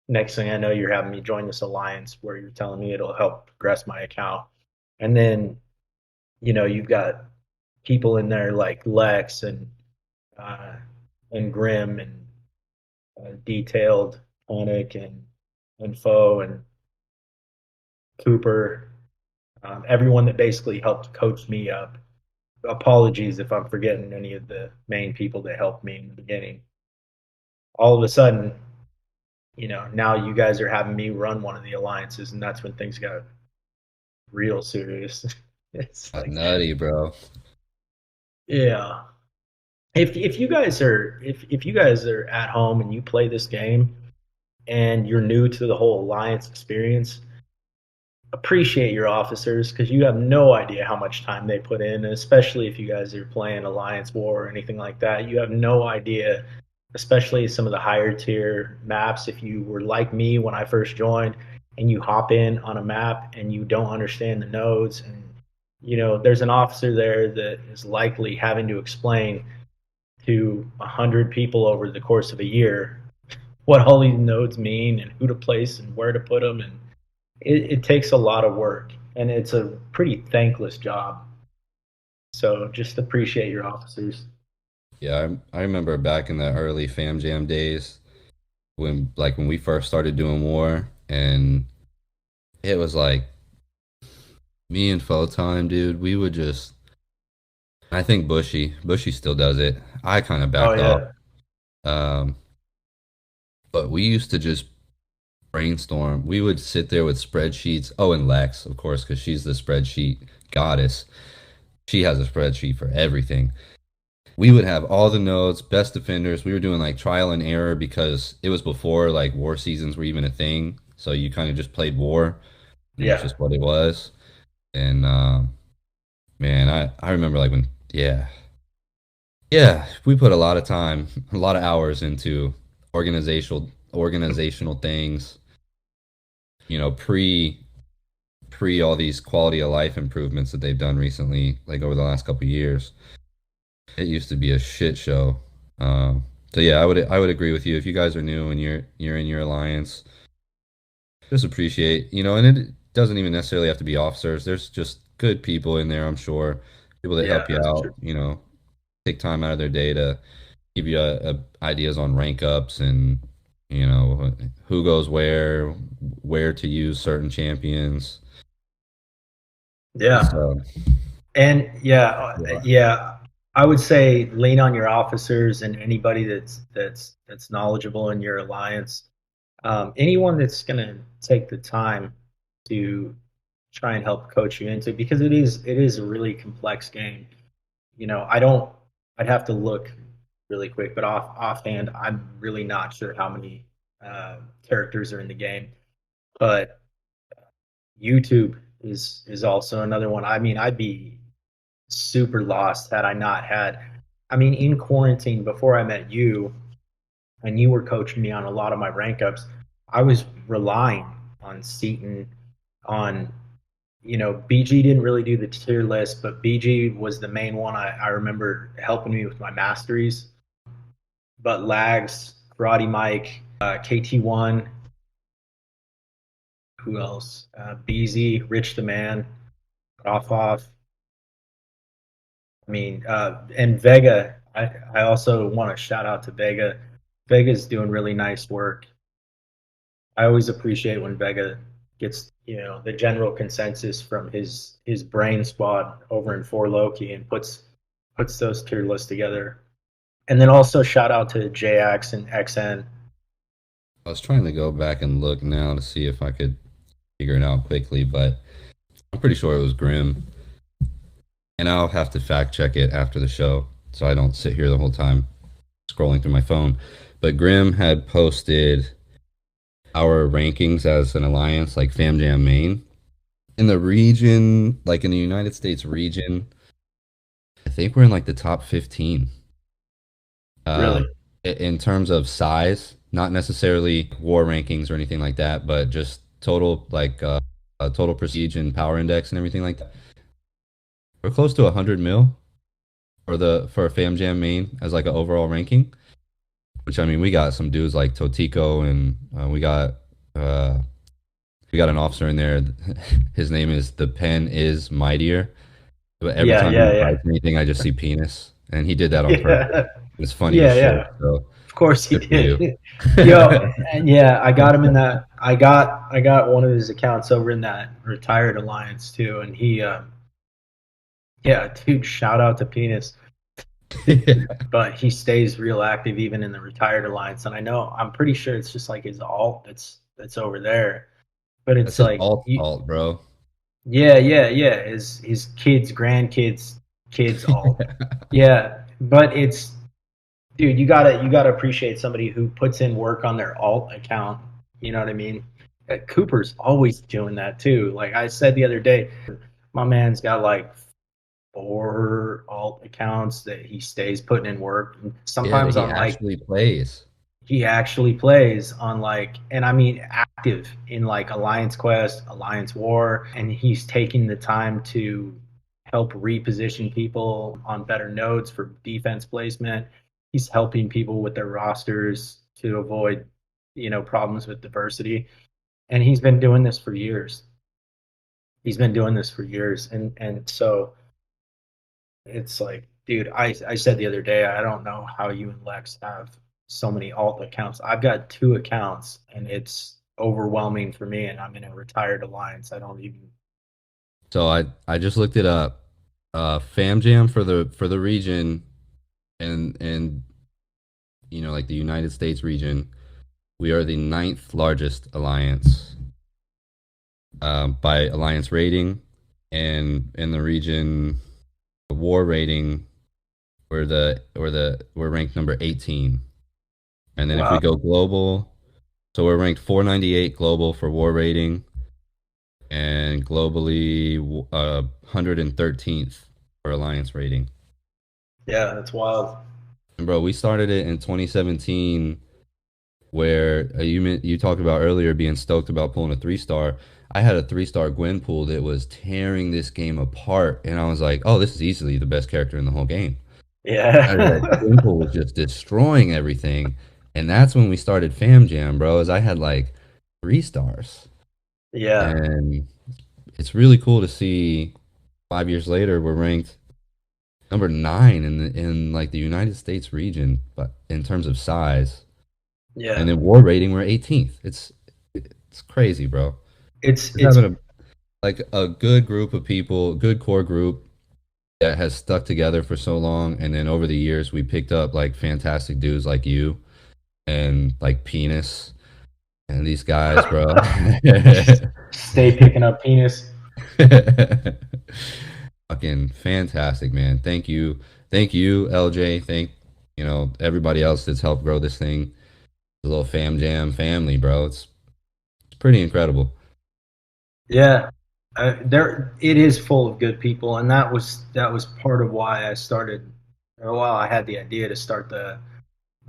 next thing I know, you're having me join this alliance where you're telling me it'll help progress my account. And then you've got people in there like Lex uh, and Grim and Detailed, Tonic and Foe and Cooper, everyone that basically helped coach me up. Apologies if I'm forgetting any of the main people that helped me in the beginning. All of a sudden, now you guys are having me run one of the alliances, and that's when things got real serious. It's like, Nutty, bro. yeah. If you guys are if you guys are at home and you play this game and you're new to the whole alliance experience, appreciate your officers because you have no idea how much time they put in, especially if you guys are playing Alliance War or anything like that. You have no idea, especially some of the higher tier maps. If you were like me when I first joined and you hop in on a map and you don't understand the nodes, and there's an officer there that is likely having to explain to 100 people over the course of a year what all these nodes mean and who to place and where to put them. And it takes a lot of work, and it's a pretty thankless job. So just appreciate your officers. Yeah, I remember back in the early Fam Jam days when we first started doing war, and it was like me and Photon, dude. We would just, I think Bushy still does it. I kind of Oh backed off. yeah, Um, but we used to just brainstorm. We would sit there with spreadsheets. Oh, and Lex, of course, because she's the spreadsheet goddess. She has a spreadsheet for everything. We would have all the nodes, best defenders. We were doing like trial and error because it was before like war seasons were even a thing. So you kind of just played war, and that's yeah, just what it was. And man, I remember like when yeah, we put a lot of time, a lot of hours into organizational things. Pre all these quality of life improvements that they've done recently, like over the last couple of years. It used to be a shit show. Um, so yeah, I would agree with you. If you guys are new and you're in your alliance, just appreciate, and it doesn't even necessarily have to be officers. There's just good people in there, I'm sure. People that yeah. help you That's true. out, take time out of their day to give you ideas on rank ups and who goes where to use certain champions. Yeah, So and yeah, yeah. I would say lean on your officers and anybody that's knowledgeable in your alliance. Anyone that's gonna take the time to try and help coach you into, because it is a really complex game. I don't. I'd have to look really quick, but offhand, I'm really not sure how many characters are in the game. But YouTube is also another one. I mean, I'd be super lost had I not had. I mean, in quarantine before I met you, and you were coaching me on a lot of my rank ups, I was relying on Seaton, on BG didn't really do the tier list, but BG was the main one. I remember helping me with my masteries. But Lags, Karate Mike, KT1, who else? BZ, Rich the Man, Off. I mean, and Vega. I also want to shout out to Vega. Vega's doing really nice work. I always appreciate when Vega gets the general consensus from his brain squad over in For Loki and puts those tier lists together. And then also shout out to JX and XN. I was trying to go back and look now to see if I could figure it out quickly, but I'm pretty sure it was Grim. And I'll have to fact check it after the show so I don't sit here the whole time scrolling through my phone. But Grim had posted our rankings as an alliance, like Fam Jam Main. In the region, like in the United States region, I think we're in like the top 15. Really? In terms of size, not necessarily war rankings or anything like that, but just total total prestige and power index and everything like that. We're close to 100 mil for a Fam Jam main as like an overall ranking. Which I mean, we got some dudes like Totico, and uh, we got an officer in there. His name is the pen is mightier. But every Yeah, time he yeah, yeah. types anything, I just see penis, and he did that on purpose. Yeah. It's funny as Yeah, shit. yeah. So Of course he good for you. did. Yo, and yeah, I got him in that. I got one of his accounts over in that retired alliance too, and he, yeah, dude, shout out to Penis. But he stays real active even in the retired alliance, and I'm pretty sure it's just like his alt that's over there. But That's it's his like, alt, bro. yeah, yeah, yeah. His kids, grandkids, kids alt. Yeah, but it's dude, you gotta appreciate somebody who puts in work on their alt account. You know what I mean? Cooper's always doing that too. Like I said the other day, my man's got like 4 alt accounts that he stays putting in work. And Yeah, that sometimes he I'm like, actually plays. he actually plays on like, and I mean active in like Alliance Quest, Alliance War, and he's taking the time to help reposition people on better nodes for defense placement. He's helping people with their rosters to avoid, problems with diversity. And he's been doing this for years. He's been doing this for years. And so it's like, dude, I said the other day, I don't know how you and Lex have so many alt accounts. I've got 2 accounts, and it's overwhelming for me. And I'm in a retired alliance. I don't even. So I just looked it up. Fam Jam for the region and like the United States region, we are the ninth largest alliance by alliance rating, and in the region war rating, we're ranked number 18. And then if we Wow. go global, so we're ranked 498 global for war rating, and globally 113th for alliance rating. Yeah, that's wild. And bro, we started it in 2017, where you talked about earlier being stoked about pulling a 3-star. I had a 3-star Gwen pool that was tearing this game apart, and I was like, "Oh, this is easily the best character in the whole game." That Yeah. Gwen pool was just destroying everything, and that's when we started Fam Jam, bro. As I had like 3 stars, Yeah. and it's really cool to see 5 years later we're ranked number 9 in like the United States region, but in terms of size, and Yeah. then war rating we're 18th. It's crazy, bro. It's Just it's having a good group of people, good core group that has stuck together for so long, and then over the years we picked up like fantastic dudes like you and like Penis and these guys, bro. stay picking up Penis. Fucking fantastic, man. Thank you, LJ. Thank everybody else that's helped grow this thing. The little Fam Jam family, bro. It's pretty incredible. Yeah, there it is full of good people, and that was part of why I started. Well, I had the idea to start the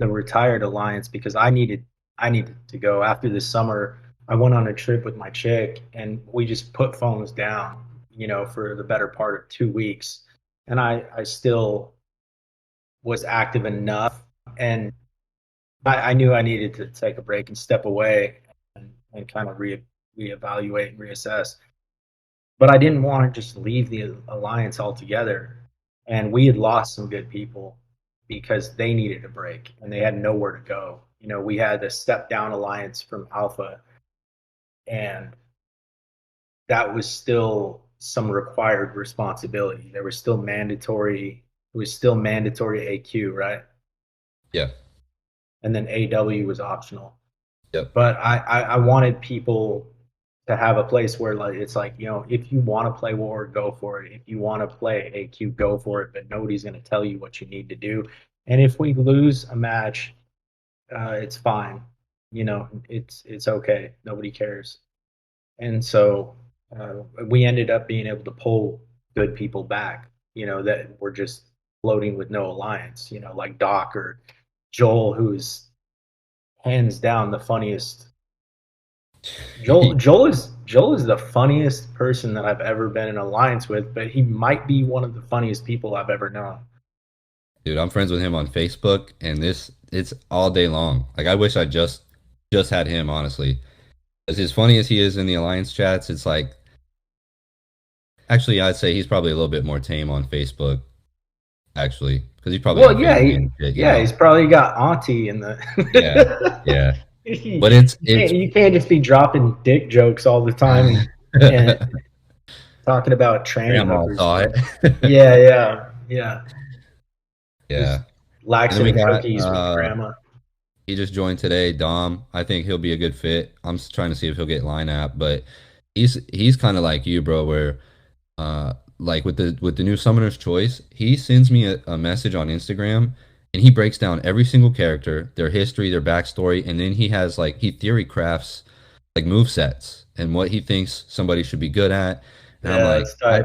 retired alliance because I needed to go after this summer. I went on a trip with my chick, and we just put phones down, for the better part of 2 weeks, and I still was active enough, and I knew I needed to take a break and step away and kind of reevaluate and reassess, but I didn't want to just leave the alliance altogether. And we had lost some good people because they needed a break and they had nowhere to go. We had a step down alliance from Alpha, and that was still some required responsibility. There was still mandatory. It was still mandatory AQ, right? Yeah. And then AW was optional. Yep. But I wanted people to have a place where like it's like, if you want to play war, go for it. If you want to play AQ, go for it. But nobody's going to tell you what you need to do. And if we lose a match, it's fine. It's okay. Nobody cares. And so we ended up being able to pull good people back. That were just floating with no alliance. Like Doc or Joel, who's hands down the funniest. Joel is the funniest person that I've ever been in alliance with, but he might be one of the funniest people I've ever known. Dude, I'm friends with him on Facebook, and this it's all day long. Like I wish I just had him, honestly. As funny as he is in the alliance chats, it's like actually I'd say he's probably a little bit more tame on Facebook, actually, because he's probably Well, on yeah, family and shit, you yeah, know. he's probably got Auntie in Yeah, the. yeah. you, But it's can't, it's you can't just be dropping dick jokes all the time and talking about tranny Grandma hookers. saw it. Yeah, yeah, yeah. Just Yeah. And then we laxative got cookies with grandma. he just joined today, Dom. I think he'll be a good fit. I'm trying to see if he'll get line app, but he's kind of like you, bro, where like with the new Summoner's Choice, he sends me a message on Instagram and he breaks down every single character, their history, their backstory, and then he has like he theory crafts like move sets and what he thinks somebody should be good at. And I'm Yeah, like, that's tight.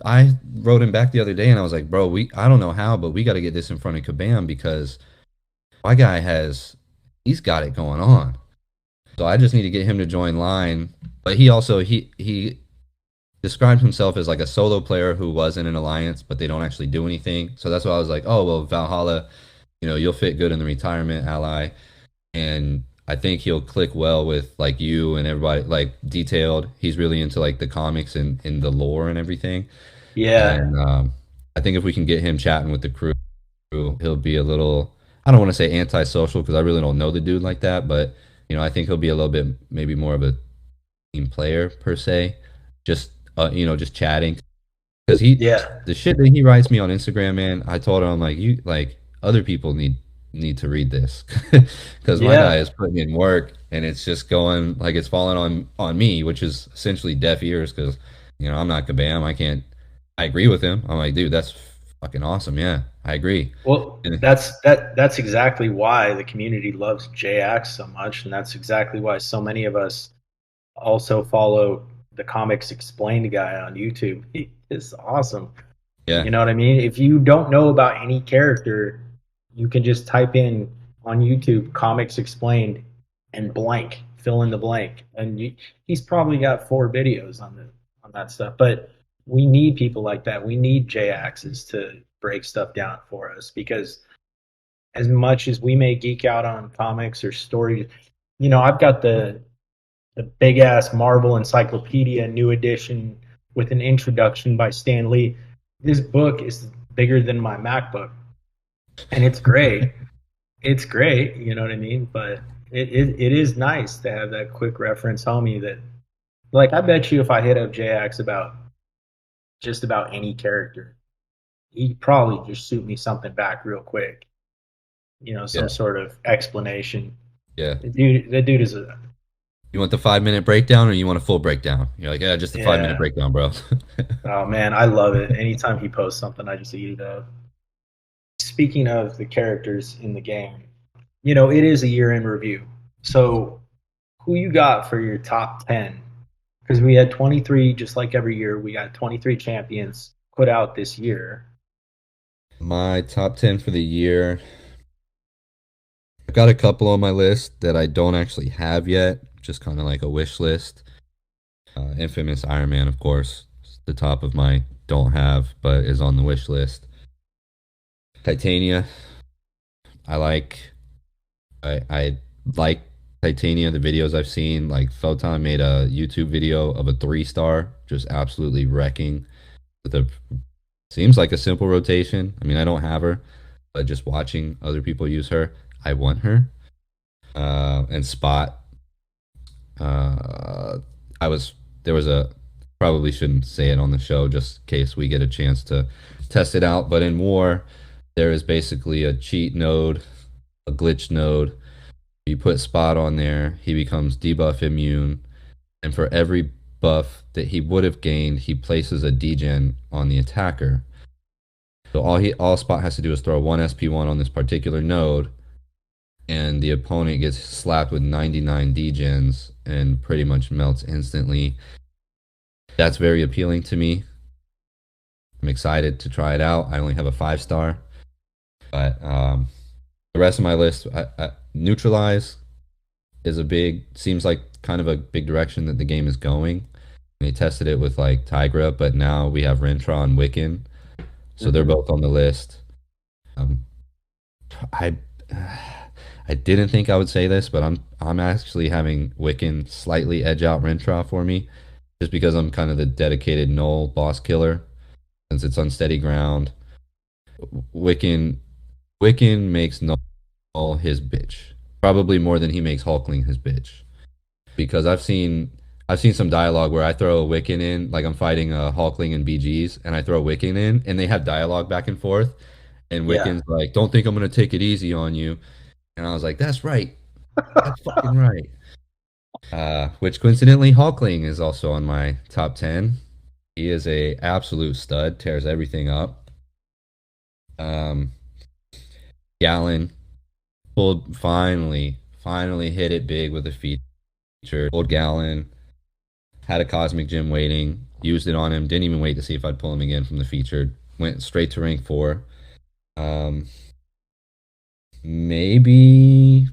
I wrote him back the other day and I was like, bro, I don't know how, but we got to get this in front of Kabam because my guy he's got it going on. So I just need to get him to join line. But he also he described himself as like a solo player who was in an alliance, but they don't actually do anything. So that's why I was like, oh well, Valhalla, you'll fit good in the retirement ally, and I think he'll click well with like you and everybody. Like detailed, he's really into like the comics and in the lore and everything. Yeah, And I think if we can get him chatting with the crew, he'll be a little. I don't want to say antisocial because I really don't know the dude like that, but I think he'll be a little bit maybe more of a team player per se, just just chatting because yeah, the shit that he writes me on Instagram, man. I told him I'm like you like other people need to read this because my guy yeah. is putting in work and it's just going like it's falling on me, which is essentially deaf ears because I'm not Kabam. I can't. I agree with him. I'm like, dude, that's fucking awesome. Yeah, I agree. Well, And that's exactly why the community loves JX so much, and that's exactly why so many of us also follow the Comics Explained guy on YouTube. He is awesome. yeah, You know what I mean? If you don't know about any character, you can just type in on YouTube Comics Explained and blank, fill in the blank, and he's probably got 4 videos on that stuff. But we need people like that. We need J axes to break stuff down for us because as much as we may geek out on comics or stories, I've got the big ass Marvel Encyclopedia new edition with an introduction by Stan Lee. This book is bigger than my MacBook, and it's great. It's great, you know what I mean? But it is nice to have that quick reference homie that, like, I bet you if I hit up JX about just about any character, he'd probably just shoot me something back real quick. Some yeah, sort of explanation. yeah. That dude is a You want the 5 minute breakdown or you want a full breakdown? You're like, yeah, just a 5 minute yeah. breakdown, bro. Oh man, I love it. Anytime he posts something, I just eat it up. Speaking of the characters in the game, it is a year in review. So, who you got for your top 10? Because we had 23, just like every year, we got 23 champions put out this year. My top 10 for the year. I've got a couple on my list that I don't actually have yet, just kind of like a wish list. Infamous Iron Man, of course, is the top of my don't have, but is on the wish list. Titania, I like. I like Titania. The videos I've seen, like Photon made a YouTube video of a 3 star, just absolutely wrecking. With a seems like a simple rotation. I mean, I don't have her, but just watching other people use her, I want her. And Spot, uh, I was there was a probably shouldn't say it on the show just in case we get a chance to test it out. But in War, there is basically a cheat node, a glitch node. You put Spot on there, he becomes debuff immune, and for every buff that he would have gained, he places a degen on the attacker. So all Spot has to do is throw one SP1 on this particular node, and the opponent gets slapped with 99 degens and pretty much melts instantly. That's very appealing to me. I'm excited to try it out. I only have a 5-star, but the rest of my list, neutralize is seems like kind of a big direction that the game is going. They tested it with like Tigra, but now we have Rentra and Wiccan, so they're both on the list. Um, I I didn't think I would say this, but I'm actually having Wiccan slightly edge out Rentra for me, just because I'm kind of the dedicated null boss killer, since it's unsteady ground. Wiccan Wiccan makes null his bitch, probably more than he makes Hulkling his bitch, because I've seen some dialogue where I throw a Wiccan in, like I'm fighting a Hulkling and BGs, and I throw a Wiccan in, and they have dialogue back and forth, and Yeah. Wiccan's like, "Don't think I'm gonna take it easy on you," and I was like, "That's right, that's fucking right." Which coincidentally, Hulkling is also on my top 10. He is a absolute stud, tears everything up. Um, Gallon pulled finally hit it big with a feature. Old Gallon had a Cosmic Gem waiting, used it on him, didn't even wait to see if I'd pull him again from the featured. Went straight to rank 4. Um, maybe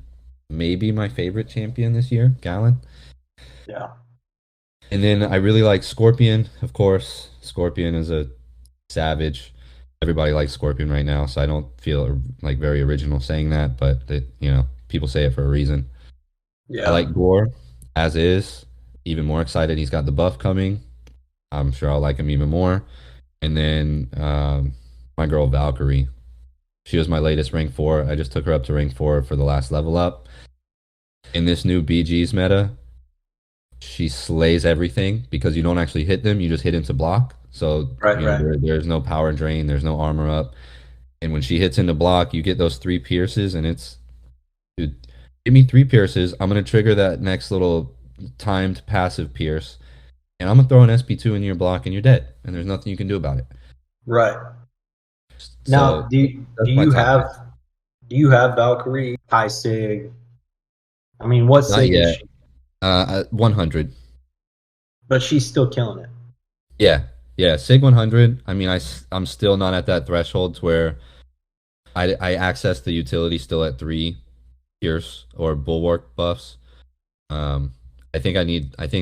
maybe my favorite champion this year, Gallon. Yeah. And then I really like Scorpion, of course. Scorpion is a savage. Everybody likes Scorpion right now, so I don't feel like very original saying that, but people say it for a reason. I Yeah. like Gore as is. Even more excited. He's got the buff coming. I'm sure I'll like him even more. And then my girl Valkyrie. She was my latest rank 4. I just took her up to rank 4 for the last level up. In this new BG's meta, she slays everything because you don't actually hit them, you just hit into block. So Right, right. there's no power drain, there's no armor up. And when she hits into block, you get those 3 pierces, and it's, dude, give me 3 pierces. I'm gonna trigger that next little timed passive pierce, and I'm gonna throw an SP2 in your block, and you're dead, and there's nothing you can do about it. Right. Now, So that's do my you top have pick. Valkyrie, high Sig? I mean, what Not Sig is yet. she? 100. But she's still killing it. Yeah, yeah. Sig 100. I mean, I'm still not at that threshold to where I access the utility still at 3 Pierce or Bulwark buffs. Um, I think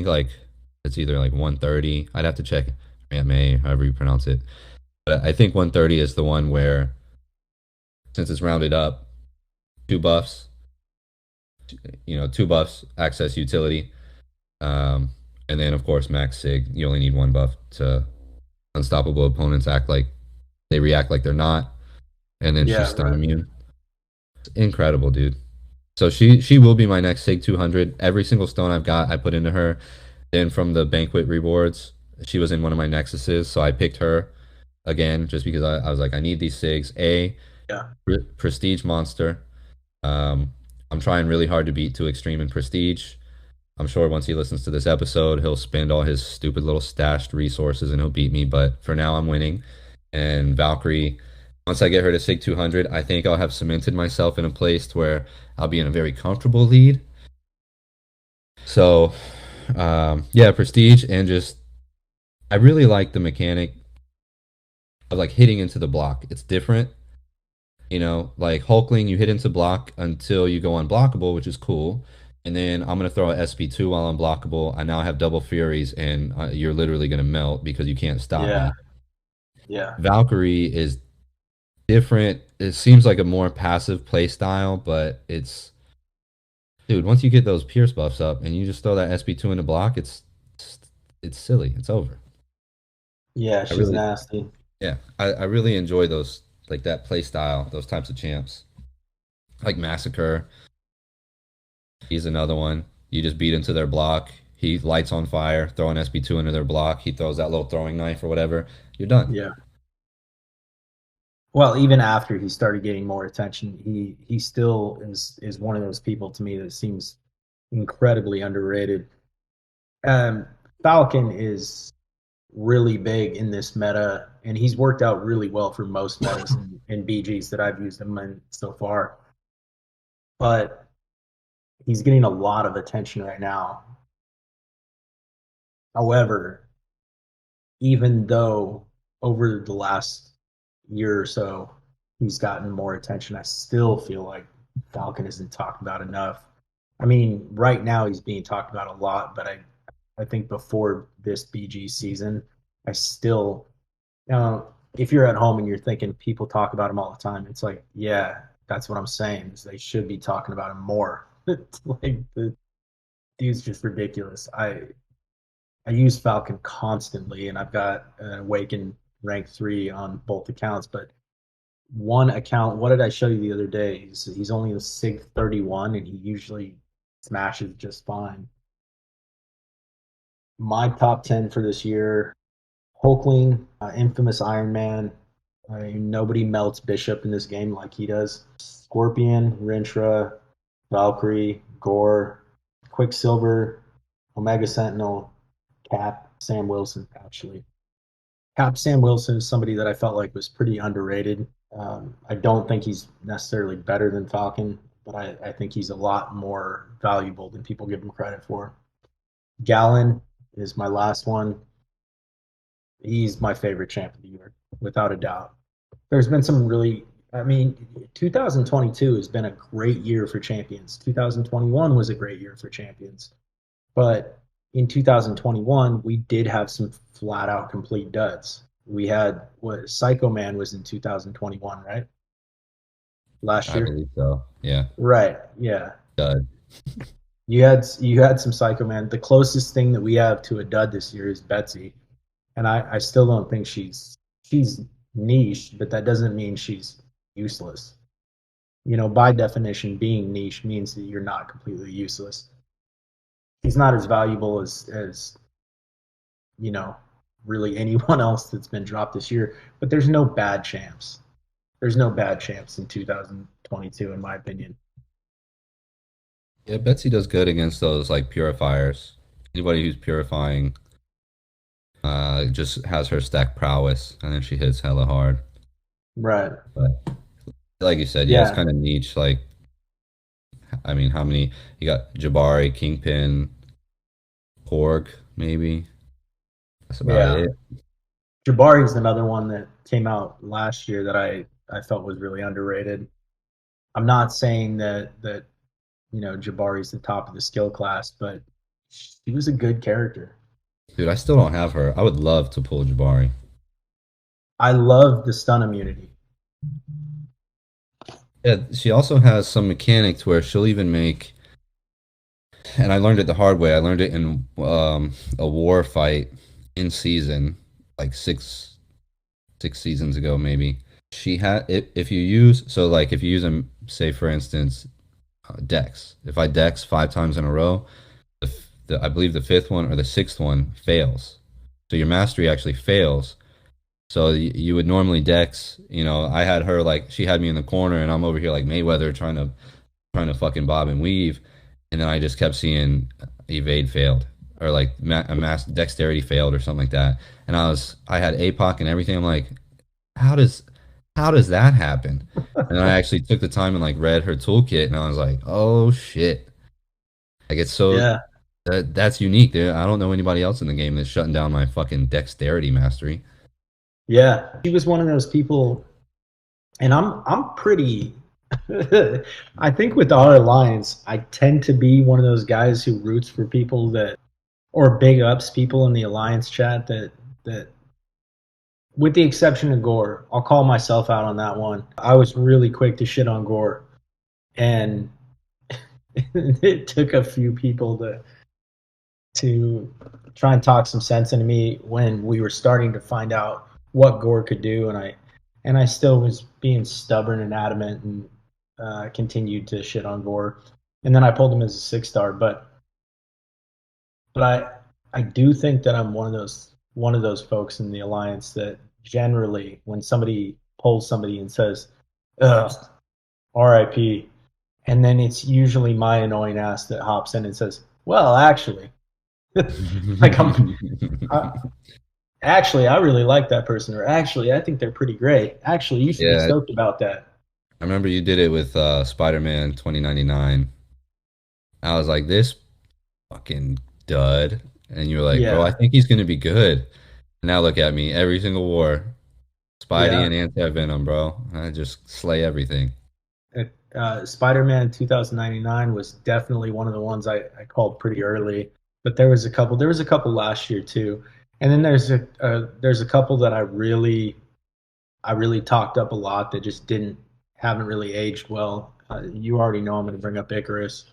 like it's either like 130. I'd have to check AMA, however you pronounce it. But I think 130 is the one where, since it's rounded up, 2 buffs, 2 buffs, access utility. Um, and then of course max sig, you only need 1 buff to unstoppable opponents act like they react like they're not, and then she's Yeah, stun right. immune. It's incredible, dude. So she will be my next Sig 200. Every single stone I've got, I put into her. Then from the banquet rewards, she was in one of my nexuses, so I picked her again just because I was like, I need these Sigs. Yeah. Prestige monster. Um, I'm trying really hard to beat 2 extreme in prestige. I'm sure once he listens to this episode, he'll spend all his stupid little stashed resources and he'll beat me. But for now, I'm winning. And Valkyrie, once I get her to Sig 200, I think I'll have cemented myself in a place where I'll be in a very comfortable lead. So, yeah, Prestige, and just, I really like the mechanic of like hitting into the block. It's different. Like Hulkling, you hit into block until you go unblockable, which is cool. And then I'm gonna throw a SP2 while unblockable. I now have double furies, and you're literally gonna melt because you can't stop Yeah. me. Yeah. Valkyrie is different. It seems like a more passive play style, but dude, once you get those Pierce buffs up and you just throw that SP2 in the block, it's silly. It's over. Yeah, I she's really, nasty. yeah, I really enjoy those, like that play style, those types of champs, like Massacre. He's another one. You just beat into their block. He lights on fire, throw an SP2 into their block. He throws that little throwing knife or whatever. You're done. Yeah. Well, even after he started getting more attention, he still is one of those people to me that seems incredibly underrated. Um, Falcon is really big in this meta, and he's worked out really well for most metas and BGs that I've used him in so far. But he's getting a lot of attention right now. However, even though over the last year or so he's gotten more attention, I still feel like Falcon isn't talked about enough. I mean, right now he's being talked about a lot, but I think before this BG season, I still, if you're at home and you're thinking people talk about him all the time, it's like, yeah, that's what I'm saying. Is they should be talking about him more. Like the dude's just ridiculous. I use Falcon constantly, and I've got Awaken rank 3 on both accounts. But one account, what did I show you the other day? He's only a Sig 31, and he usually smashes just fine. My top 10 for this year: Hulkling, infamous Iron Man. Nobody melts Bishop in this game like he does. Scorpion, Rintra, Valkyrie, Gore, Quicksilver, Omega Sentinel, Cap, Sam Wilson, actually. Cap Sam Wilson is somebody that I felt like was pretty underrated. I don't think he's necessarily better than Falcon, but I think he's a lot more valuable than people give him credit for. Gallon is my last one. He's my favorite champ of the year, without a doubt. There's been some really, I mean, 2022 has been a great year for champions. 2021 was a great year for champions. But in 2021, we did have some flat out complete duds. We had what Psycho Man was in 2021, right? Last I year. believe so. Yeah. Right. Yeah. Dud. You had some Psycho Man. The closest thing that we have to a dud this year is Betsy, and I still don't think she's niche, but that doesn't mean she's useless. By definition, being niche means that you're not completely useless. He's not as valuable as you know really anyone else that's been dropped this year. But there's no bad champs. There's no bad champs in 2022, in my opinion. Yeah, Betsy does good against those like purifiers. Anybody who's purifying just has her stack prowess and then she hits hella hard. Right. But like you said, yeah, it's Yeah. kind of niche. Like, I mean, how many you got? Jabari, Kingpin, Porg, maybe. That's about Yeah. it. Jabari's another one that came out last year that I felt was really underrated. I'm not saying that Jabari's the top of the skill class, but he was a good character. Dude, I still don't have her. I would love to pull Jabari. I love the stun immunity. Yeah, she also has some mechanics where she'll even make, and I learned it the hard way. I learned it in a war fight in season, like six seasons ago, maybe. She had if you use so like if you use a say for instance Dex. If I Dex 5 times in a row, I believe the fifth one or the sixth one fails. So your mastery actually fails. So you would normally Dex. I had her like she had me in the corner, and I'm over here like Mayweather trying to fucking bob and weave, and then I just kept seeing evade failed or like a mass dexterity failed or something like that. And I had APOC and everything. I'm like, how does how does that happen? And I actually took the time and like read her toolkit, and I was like, oh shit. Like it's so Yeah. that's unique, dude. I don't know anybody else in the game that's shutting down my fucking dexterity mastery. Yeah. She was one of those people, and I'm pretty I think with our alliance, I tend to be one of those guys who roots for people that or big ups people in the alliance chat that with the exception of Gore, I'll call myself out on that one. I was really quick to shit on Gore, and it took a few people to try and talk some sense into me when we were starting to find out what Gore could do, and I still was being stubborn and adamant and continued to shit on Gore, and then I pulled him as a 6 star, but I do think that I'm one of those folks in the alliance that generally when somebody polls somebody and says, "Ugh, R.I.P." And then it's usually my annoying ass that hops in and says, "Well, actually, like I, actually, I really like that person, or actually, I think they're pretty great. Actually, you should be Yeah, stoked about that." I remember you did it with Spider-Man 2099. I was like, this fucking dud. And you were like, bro, I Yeah, think he's gonna be good. Now look at me, every single war. Spidey yeah. and Anti-Venom, bro. I just slay everything. Spider-Man 2099 was definitely one of the ones I called pretty early, but there was a couple. There was a couple last year too, and then there's a couple that I really talked up a lot that just didn't haven't really aged well. You already know I'm going to bring up Icarus.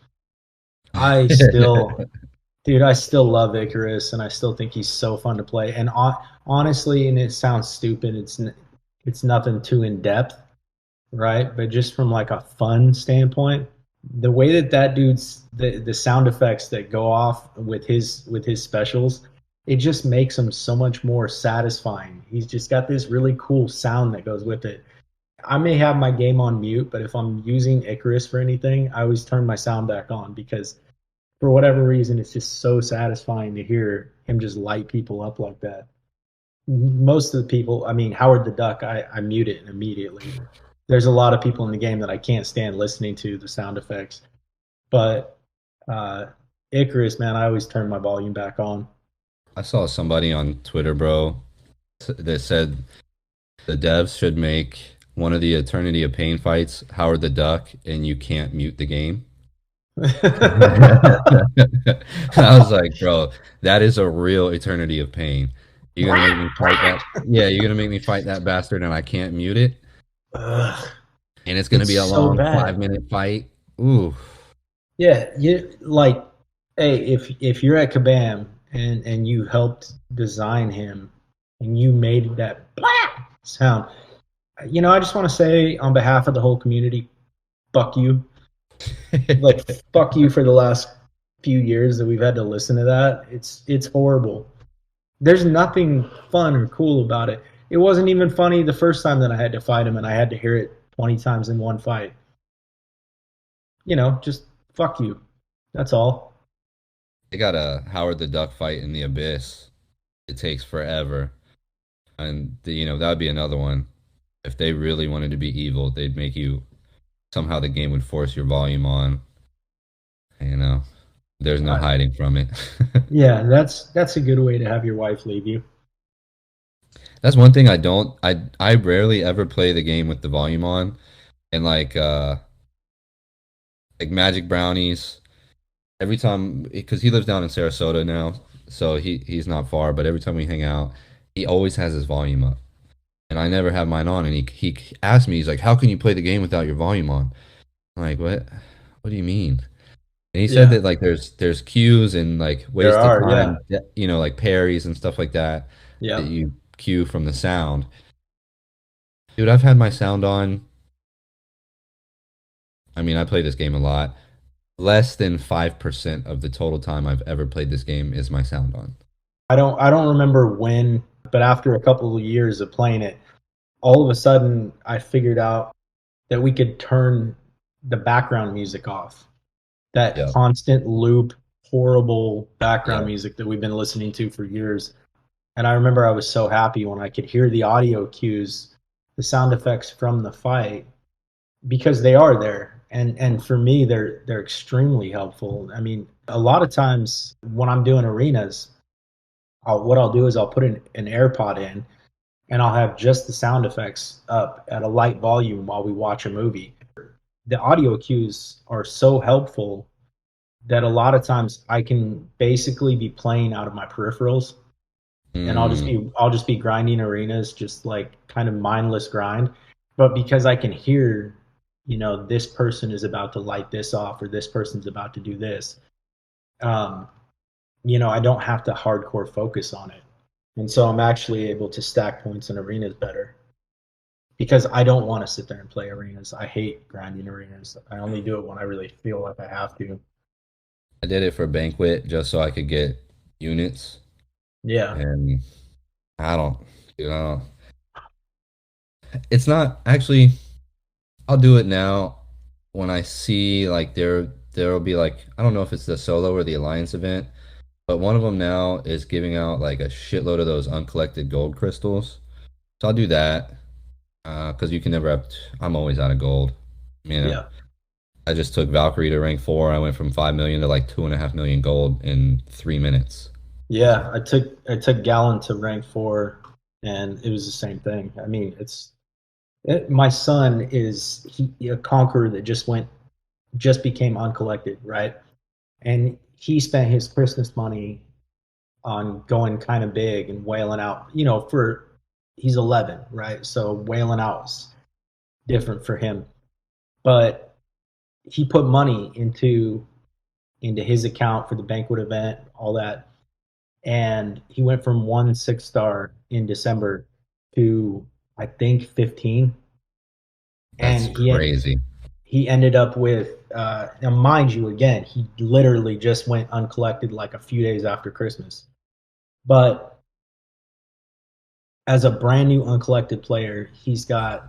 I still, dude, I still love Icarus, and I still think he's so fun to play. And honestly, and it sounds stupid, it's nothing too in depth, right? But just from like a fun standpoint, the way that that dude's the sound effects that go off with his specials, it just makes him so much more satisfying. He's just got this really cool sound that goes with it. I may have my game on mute, but if I'm using Icarus for anything, I always turn my sound back on because for whatever reason, it's just so satisfying to hear him just light people up like that. Most of the people, I mean, Howard the Duck, I mute it immediately. There's a lot of people in the game that I can't stand listening to the sound effects, but uh, Icarus, man, I always turn my volume back on. I saw somebody on Twitter, bro, that said the devs should make one of the Eternity of Pain fights Howard the Duck, and you can't mute the game. I was like, bro, that is a real Eternity of Pain. You're gonna make me fight that? Yeah, you're gonna make me fight that bastard, and I can't mute it, Ugh, and it's gonna it's be a so long five bad. minute fight. Ooh, Yeah, you like, hey, if you're at Kabam and you helped design him and you made that blah sound, I just want to say on behalf of the whole community, fuck you. Like fuck you for the last few years that we've had to listen to that. It's horrible. There's nothing fun or cool about it. It wasn't even funny the first time that I had to fight him and I had to hear it 20 times in one fight. Just fuck you. That's all. they got a Howard the Duck fight in the Abyss. It takes forever, and that would be another one. If they really wanted to be evil, they'd make you somehow the game would force your volume on. You know, there's no I, hiding from it. yeah, that's a good way to have your wife leave you. That's one thing I don't. I rarely ever play the game with the volume on, and like Magic Brownies. Every time, because he lives down in Sarasota now, so he's not far. But every time we hang out, he always has his volume up, and I never have mine on. And he asked me, he's like, "How can you play the game without your volume on?" I'm like, "What? What do you mean?" And he said Yeah, that like there's cues and like there ways to are. Yeah, time, like parries and stuff like that that yeah. you cue from the sound. Dude, I've had my sound on. I mean, I play this game a lot. Less than 5% of the total time I've ever played this game is my sound on. I don't remember when, but after a couple of years of playing it, all of a sudden I figured out that we could turn the background music off. That Yeah. constant loop, horrible background Yeah. music that we've been listening to for years. And I remember I was so happy when I could hear the audio cues, the sound effects from the fight, because they are there. And for me, they're extremely helpful. I mean, a lot of times when I'm doing arenas, what I'll do is I'll put an AirPod in and I'll have just the sound effects up at a light volume while we watch a movie. The audio cues are so helpful that a lot of times I can basically be playing out of my peripherals and Mm, I'll just be grinding arenas, just like kind of mindless grind. But because I can hear, this person is about to light this off or this person's about to do this, um, I don't have to hardcore focus on it. And so I'm actually able to stack points in arenas better because I don't want to sit there and play arenas. I hate grinding arenas. I only do it when I really feel like I have to. I did it for Banquet just so I could get units, Yeah. and I don't, you know, It's not actually. I'll do it now when I see like there'll be like I don't know if it's the solo or the alliance event, but one of them now is giving out like a shitload of those uncollected gold crystals. So I'll do that because you can never have. I'm always out of gold. You know, Yeah. I just took Valkyrie to rank 4. I went from 5 million to like 2.5 million gold in 3 minutes. So Yeah, I took Gallon to rank 4, and it was the same thing. I mean, my son is a conqueror that just became uncollected, right? And he spent his Christmas money on going kind of big and whaling out. For he's 11, right? So whaling out's different for him, but he put money into his account for the banquet event, all that, and he went from 1 6 star in December to I think 15, that's and crazy. he ended up with now mind you, again, he literally just went uncollected like a few days after Christmas, but as a brand new uncollected player, he's got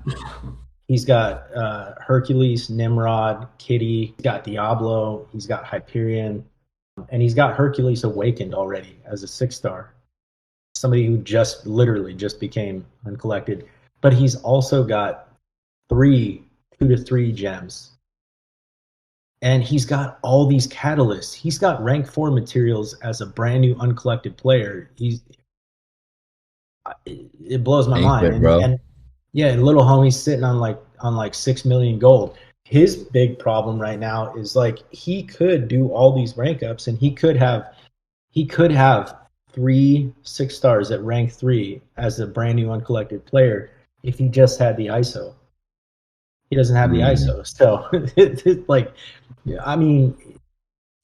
Hercules, Nimrod, Kitty, he's got Diablo, he's got Hyperion, and he's got Hercules Awakened already as a 6 star. Somebody who just literally just became uncollected. But he's also got 2 to 3 gems. And he's got all these catalysts. He's got rank 4 materials as a brand new uncollected player. It blows my mind. Banquet, And bro. and yeah, and little homie's sitting on like 6 million gold. His big problem right now is like he could do all these rank ups, and he could have 3 6 stars at rank 3 as a brand new uncollected player if he just had the ISO. He doesn't have the Mm. ISO, so it's like, I mean,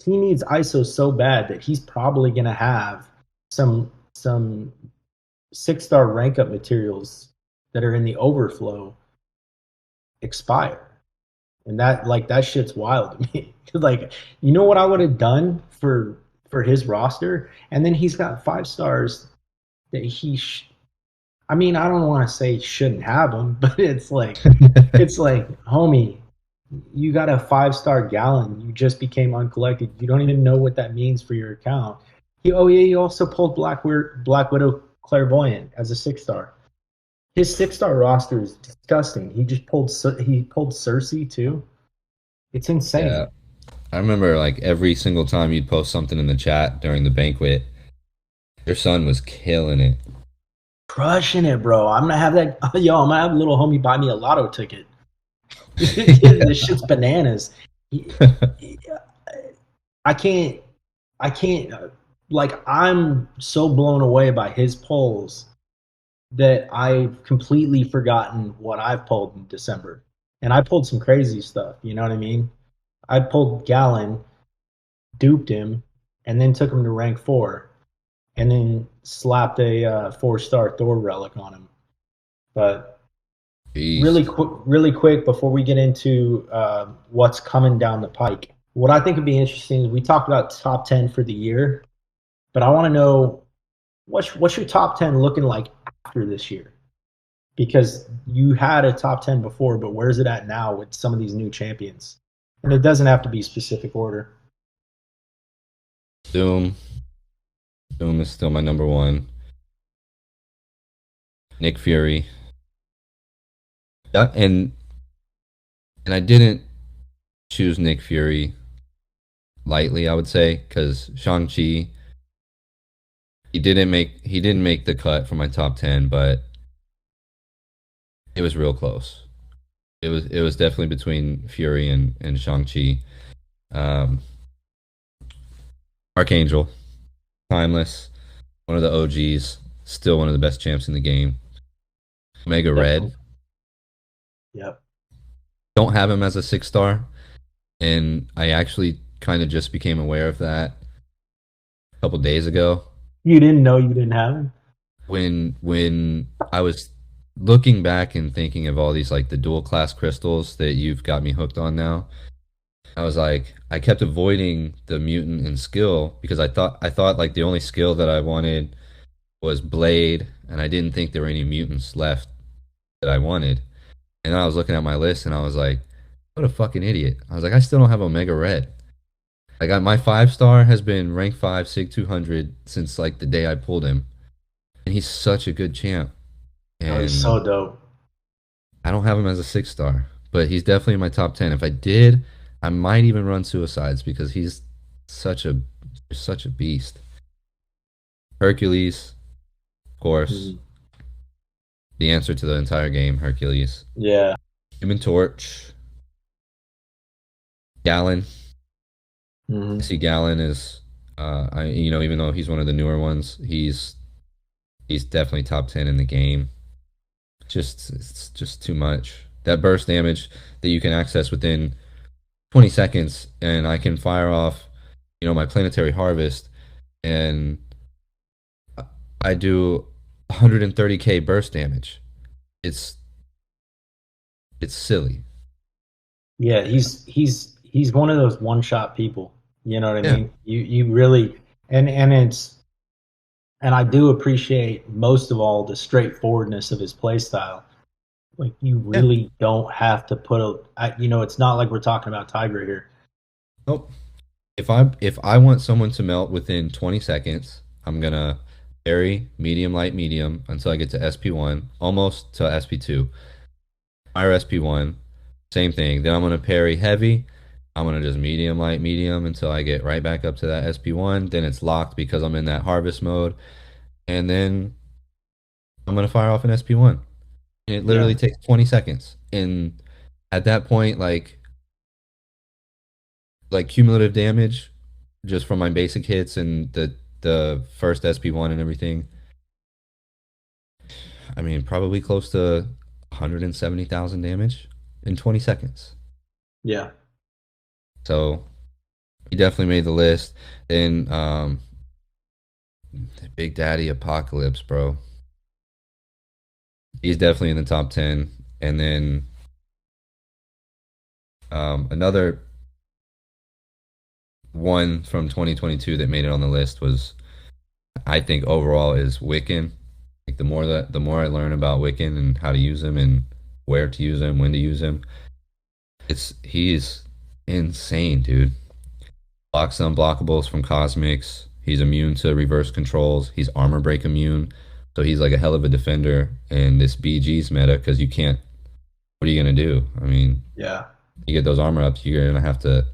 he needs ISO so bad that he's probably gonna have some 6 star rank up materials that are in the overflow expire. And that shit's wild to me. Like, you know what I would have done for his roster? And then he's got 5 stars that I mean, I don't want to say shouldn't have them, but it's like, homie, you got a 5 star Gallon. You just became uncollected. You don't even know what that means for your account. Oh yeah, you also pulled Black Widow Clairvoyant as a 6 star. His 6 star roster is disgusting. He pulled Cersei too. It's Yeah. insane. I remember like every single time you'd post something in the chat during the banquet, your son was killing it. Crushing it, bro. I'm gonna have that. Yo, I'm gonna have little homie buy me a lotto ticket. This shit's bananas. I can't. I can't. Like, I'm so blown away by his polls that I've completely forgotten what I've pulled in December. And I pulled some crazy stuff. You know what I mean? I pulled Gallon, duped him, and then took him to rank 4, and then slapped a 4 star Thor relic on him. But Beast. really quick before we get into what's coming down the pike, what I think would be interesting is we talked about top 10 for the year, but I want to know what's your top 10 looking like after this year? Because you had a top 10 before, but where's it at now with some of these new champions? And it doesn't have to be specific order. Doom. Doom is still my number one. Nick Fury. Yeah, and I didn't choose Nick Fury lightly, I would say, because Shang-Chi, he didn't make the cut for my top 10, but it was real close. It was definitely between Fury and Shang-Chi. Um, Archangel, timeless, one of the OGs, still one of the best champs in the game. Omega Red, Definitely. Yep. don't have him as a 6 star, and I actually kind of just became aware of that a couple days ago You didn't know you didn't have him? when I was looking back and thinking of all these like the dual class crystals that you've got me hooked on now. I was like, I kept avoiding the mutant and skill because I thought like the only skill that I wanted was blade, and I didn't think there were any mutants left that I wanted. And then I was looking at my list and I was like, what a fucking idiot. I was like, I still don't have Omega Red. Like my 5 star has been rank 5 Sig 200 since like the day I pulled him. And he's such a good champ. Oh, he's And so dope. I don't have him as a 6 star, but he's definitely in my top 10. If I did, I might even run Suicides because he's such a such a beast. Hercules, of course, Mhm. the answer to the entire game, Hercules. Yeah. Human Torch, Gallon. I Hmm. see Gallon is even though he's one of the newer ones, he's definitely top 10 in the game. Just it's just too much. That burst damage that you can access within 20 seconds and I can fire off, my planetary harvest and I do 130k burst damage. It's it's silly. Yeah, he's one of those one shot people. You know what I Yeah. mean? You really and it's and I do appreciate most of all the straightforwardness of his play style. Like you Yeah. really don't have to put it's not like we're talking about Tiger here. Nope. If I want someone to melt within 20 seconds, I'm gonna parry medium light medium until I get to SP1, almost to SP2. Fire SP1, same thing. Then I'm gonna parry heavy. I'm gonna just medium light medium until I get right back up to that SP1. Then it's locked because I'm in that harvest mode. And then I'm gonna fire off an SP1. And it literally Yeah. takes 20 seconds. And at that point, like cumulative damage just from my basic hits and the first SP1 and everything. I mean, probably close to 170,000 damage in 20 seconds. Yeah. So he definitely made the list. Then Big Daddy Apocalypse, bro. He's definitely in the top 10. And then another one from 2022 that made it on the list was, I think overall, is Wiccan. Like the more I learn about Wiccan and how to use him and where to use him, when to use him, he's insane, dude. Blocks unblockables from cosmics. He's immune to reverse controls. He's armor break immune. So he's like a hell of a defender in this BG's meta because you can't. What are you gonna do? I mean, Yeah. you get those armor ups, you're gonna have to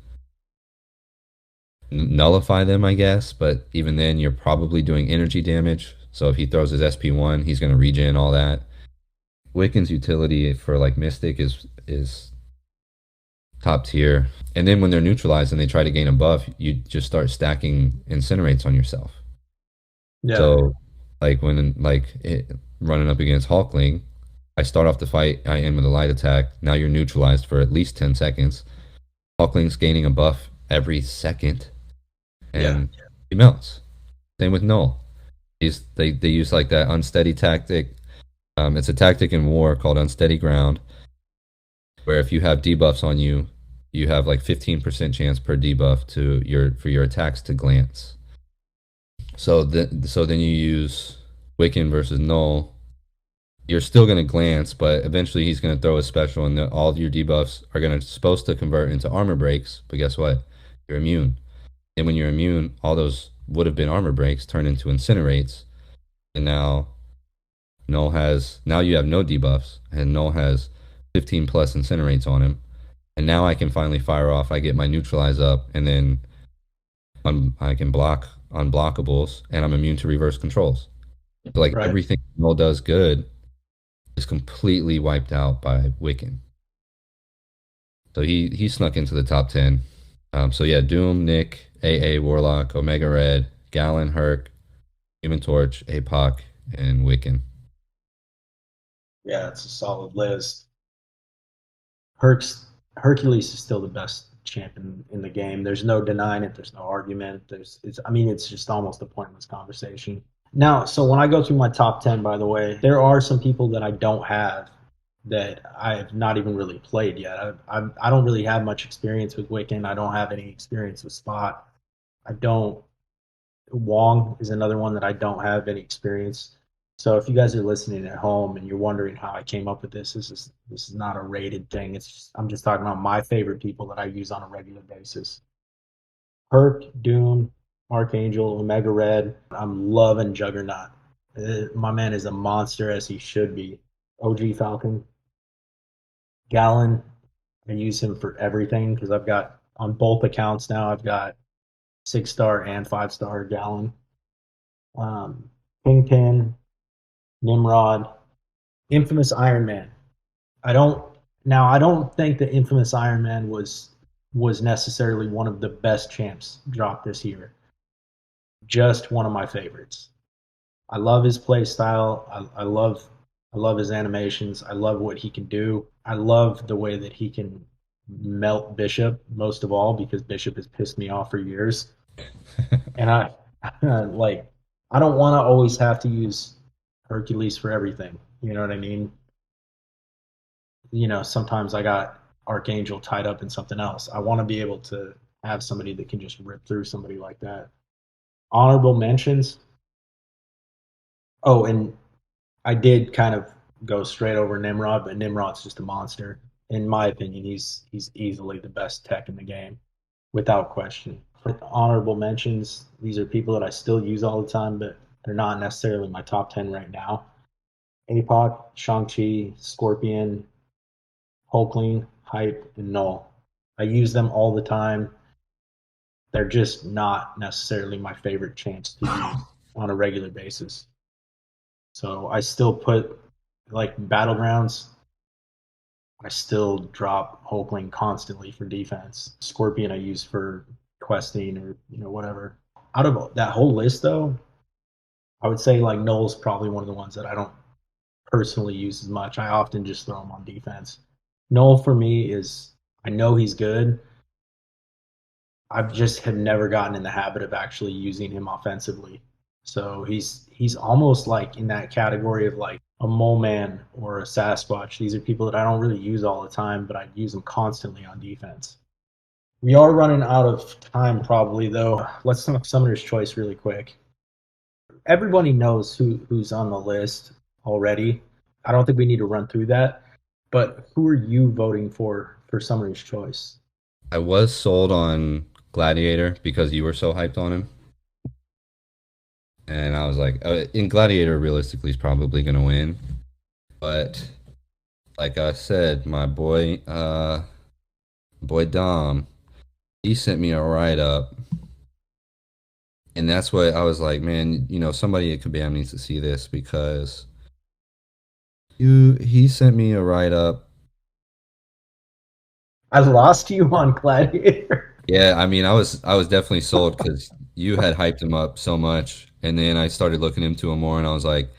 nullify them, I guess. But even then, you're probably doing energy damage. So if he throws his SP1, he's gonna regen all that. Wiccan's utility for like Mystic is top tier. And then when they're neutralized and they try to gain a buff, you just start stacking incinerates on yourself. Yeah. So like running up against Hulkling, I start off the fight, I end with a light attack. Now you're neutralized for at least 10 seconds. Hulkling's gaining a buff every second Yeah. and he melts. Same with Null. They use like that unsteady tactic. It's a tactic in war called unsteady ground, where if you have debuffs on you, you have like 15% chance per debuff for your attacks to glance. So then you use Wiccan versus Null. You're still gonna glance, but eventually he's gonna throw a special, and all of your debuffs are gonna supposed to convert into armor breaks. But guess what? You're immune. And when you're immune, all those would have been armor breaks turn into incinerates, and now you have no debuffs, and Null has 15 plus incinerates on him. And now I can finally fire off. I get my neutralize up, and then I can block unblockables, and I'm immune to reverse controls. So like Right. everything Null does good is completely wiped out by Wiccan. So he snuck into the top 10. So yeah, Doom, Nick, AA, Warlock, Omega Red, Gallon, Herc, Human Torch, APOC, and Wiccan. Yeah, it's a solid list. Hercules is still the best champion in the game. There's no denying it. There's no argument. It's just almost a pointless conversation. Now, so when I go through my top 10, by the way, there are some people that I don't have that I've not even really played yet. I don't really have much experience with Wiccan. I don't have any experience with Spot. I don't. Wong is another one that I don't have any experience. So if you guys are listening at home and you're wondering how I came up with this is not a rated thing. It's just, I'm just talking about my favorite people that I use on a regular basis. Herc, Dune, Archangel, Omega Red. I'm loving Juggernaut. My man is a monster as he should be. OG Falcon, Gallon. I use him for everything because I've got on both accounts now. I've got 6-star and 5-star Gallon. Kingpin, Nimrod, Infamous Iron Man. I don't think the Infamous Iron Man was necessarily one of the best champs dropped this year. Just one of my favorites. I love his play style. I love his animations. I love what he can do. I love the way that he can melt Bishop most of all because Bishop has pissed me off for years. And I like I don't want to always have to use Hercules for everything. You know what I mean? Sometimes I got Archangel tied up in something else. I want to be able to have somebody that can just rip through somebody like that. Honorable mentions. Oh, and I did kind of go straight over Nimrod, but Nimrod's just a monster. In my opinion, he's easily the best tech in the game, without question. Honorable mentions. These are people that I still use all the time, but they're not necessarily my top 10 right now. APOC, Shang-Chi, Scorpion, Hulkling, Hype, and Null. I use them all the time. They're just not necessarily my favorite champs to use on a regular basis. So I still put like battlegrounds. I still drop Hulkling constantly for defense. Scorpion I use for questing or whatever. Out of that whole list though, I would say like Null's probably one of the ones that I don't personally use as much. I often just throw him on defense. Null for me is I know he's good. I've just have never gotten in the habit of actually using him offensively. So he's almost like in that category of like a mole man or a Sasquatch. These are people that I don't really use all the time, but I use them constantly on defense. We are running out of time probably though. Let's talk Summoner's Choice really quick. Everybody knows who's on the list already. I don't think we need to run through that. But who are you voting for Summoner's Choice? I was sold on Gladiator because you were so hyped on him. And I was like, in Gladiator, realistically, is probably going to win. But like I said, my boy Dom, he sent me a write up. And that's what I was like, man, somebody at Kabam needs to see this because he sent me a write up. I lost you on Gladiator. Yeah, I mean, I was definitely sold because you had hyped him up so much, and then I started looking into him more, and I was like,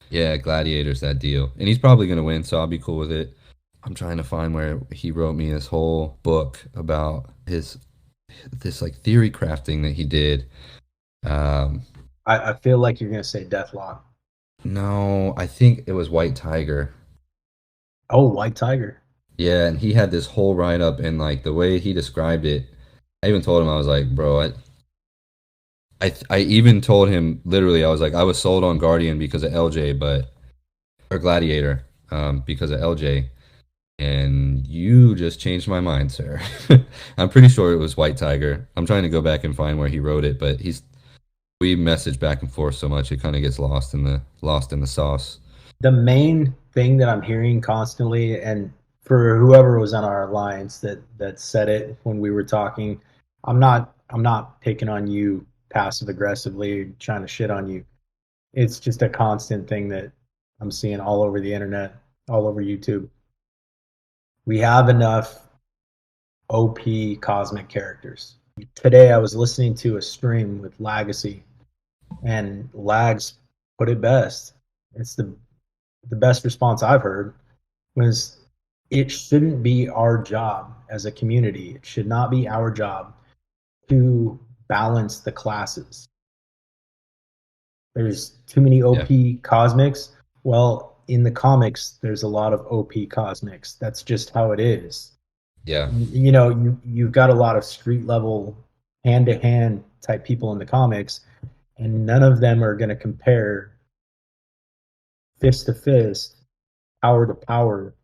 yeah, Gladiator's that deal, and he's probably gonna win, so I'll be cool with it. I'm trying to find where he wrote me this whole book about this like theory crafting that he did. I feel like you're gonna say Deathlock. No, I think it was White Tiger. Oh, White Tiger. Yeah, and he had this whole write up, and like the way he described it, I even told him I was like, bro, I even told him literally I was like I was sold on Guardian because of LJ, or Gladiator, because of LJ, and you just changed my mind, sir. I'm pretty sure it was White Tiger. I'm trying to go back and find where he wrote it, but we message back and forth so much it kind of gets lost in the sauce. The main thing that I'm hearing constantly, and for whoever was on our alliance that said it when we were talking, I'm not picking on you passive aggressively trying to shit on you. It's just a constant thing that I'm seeing all over the internet, all over YouTube. We have enough OP cosmic characters. Today I was listening to a stream with Legacy, and Lags put it best. It's the best response I've heard was it shouldn't be our job as a community. It should not be our job to balance the classes. There's too many OP cosmics. Well, in the comics, there's a lot of OP cosmics. That's just how it is. Yeah. You've got a lot of street level, hand to hand type people in the comics, and none of them are going to compare fist to fist, power to power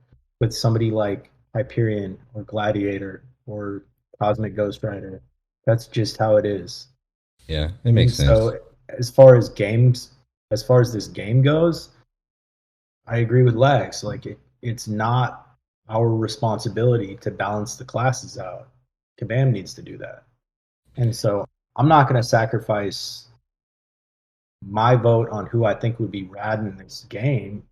with somebody like Hyperion or Gladiator or Cosmic Ghost Rider. That's just how it is. Yeah, it And makes sense. so as far as this game goes, I agree with Lex. Like it's not our responsibility to balance the classes out. Kabam needs to do that. And so I'm not going to sacrifice my vote on who I think would be rad in this game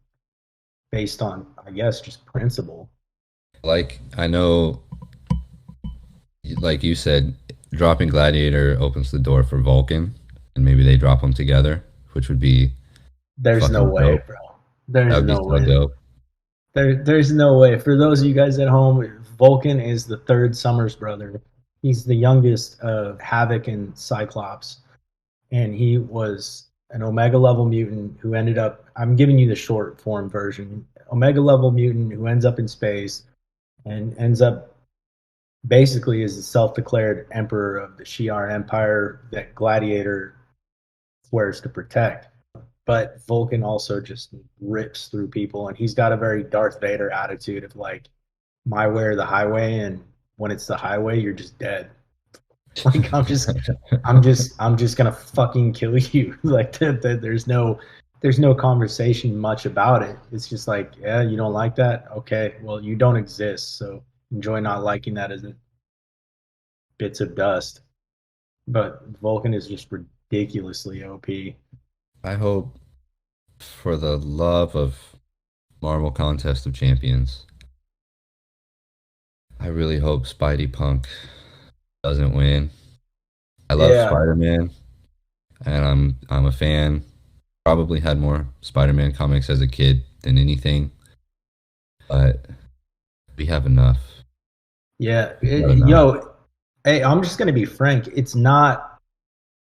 based on, I guess, just principle. Like I know, like you said, dropping Gladiator opens the door for Vulcan, and maybe they drop them together, which would be There's no fucking way, dope. bro. That There's would be no so way. dope. There's no way. For those of you guys at home, Vulcan is the third Summers brother. He's the youngest of Havoc and Cyclops, and he was an Omega level mutant who ended up. I'm giving you the short form version. Omega level mutant who ends up in space and ends up basically as the self-declared emperor of the Shi'ar Empire that Gladiator swears to protect. But Vulcan also just rips through people, and he's got a very Darth Vader attitude of like, my way or the highway, and when it's the highway, you're just dead. Like I'm just gonna fucking kill you. Like there's no conversation much about it. It's just like, yeah, you don't like that? Okay, well, you don't exist, so enjoy not liking that as a bits of dust. But Vulcan is just ridiculously OP. I hope, for the love of Marvel Contest of Champions, I really hope Spidey Punk doesn't win. I love Yeah, Spider-Man, and I'm a fan. Probably had more Spider-Man comics as a kid than anything, but we have enough. yeah. Not enough. Yo, hey, I'm just gonna be frank. It's not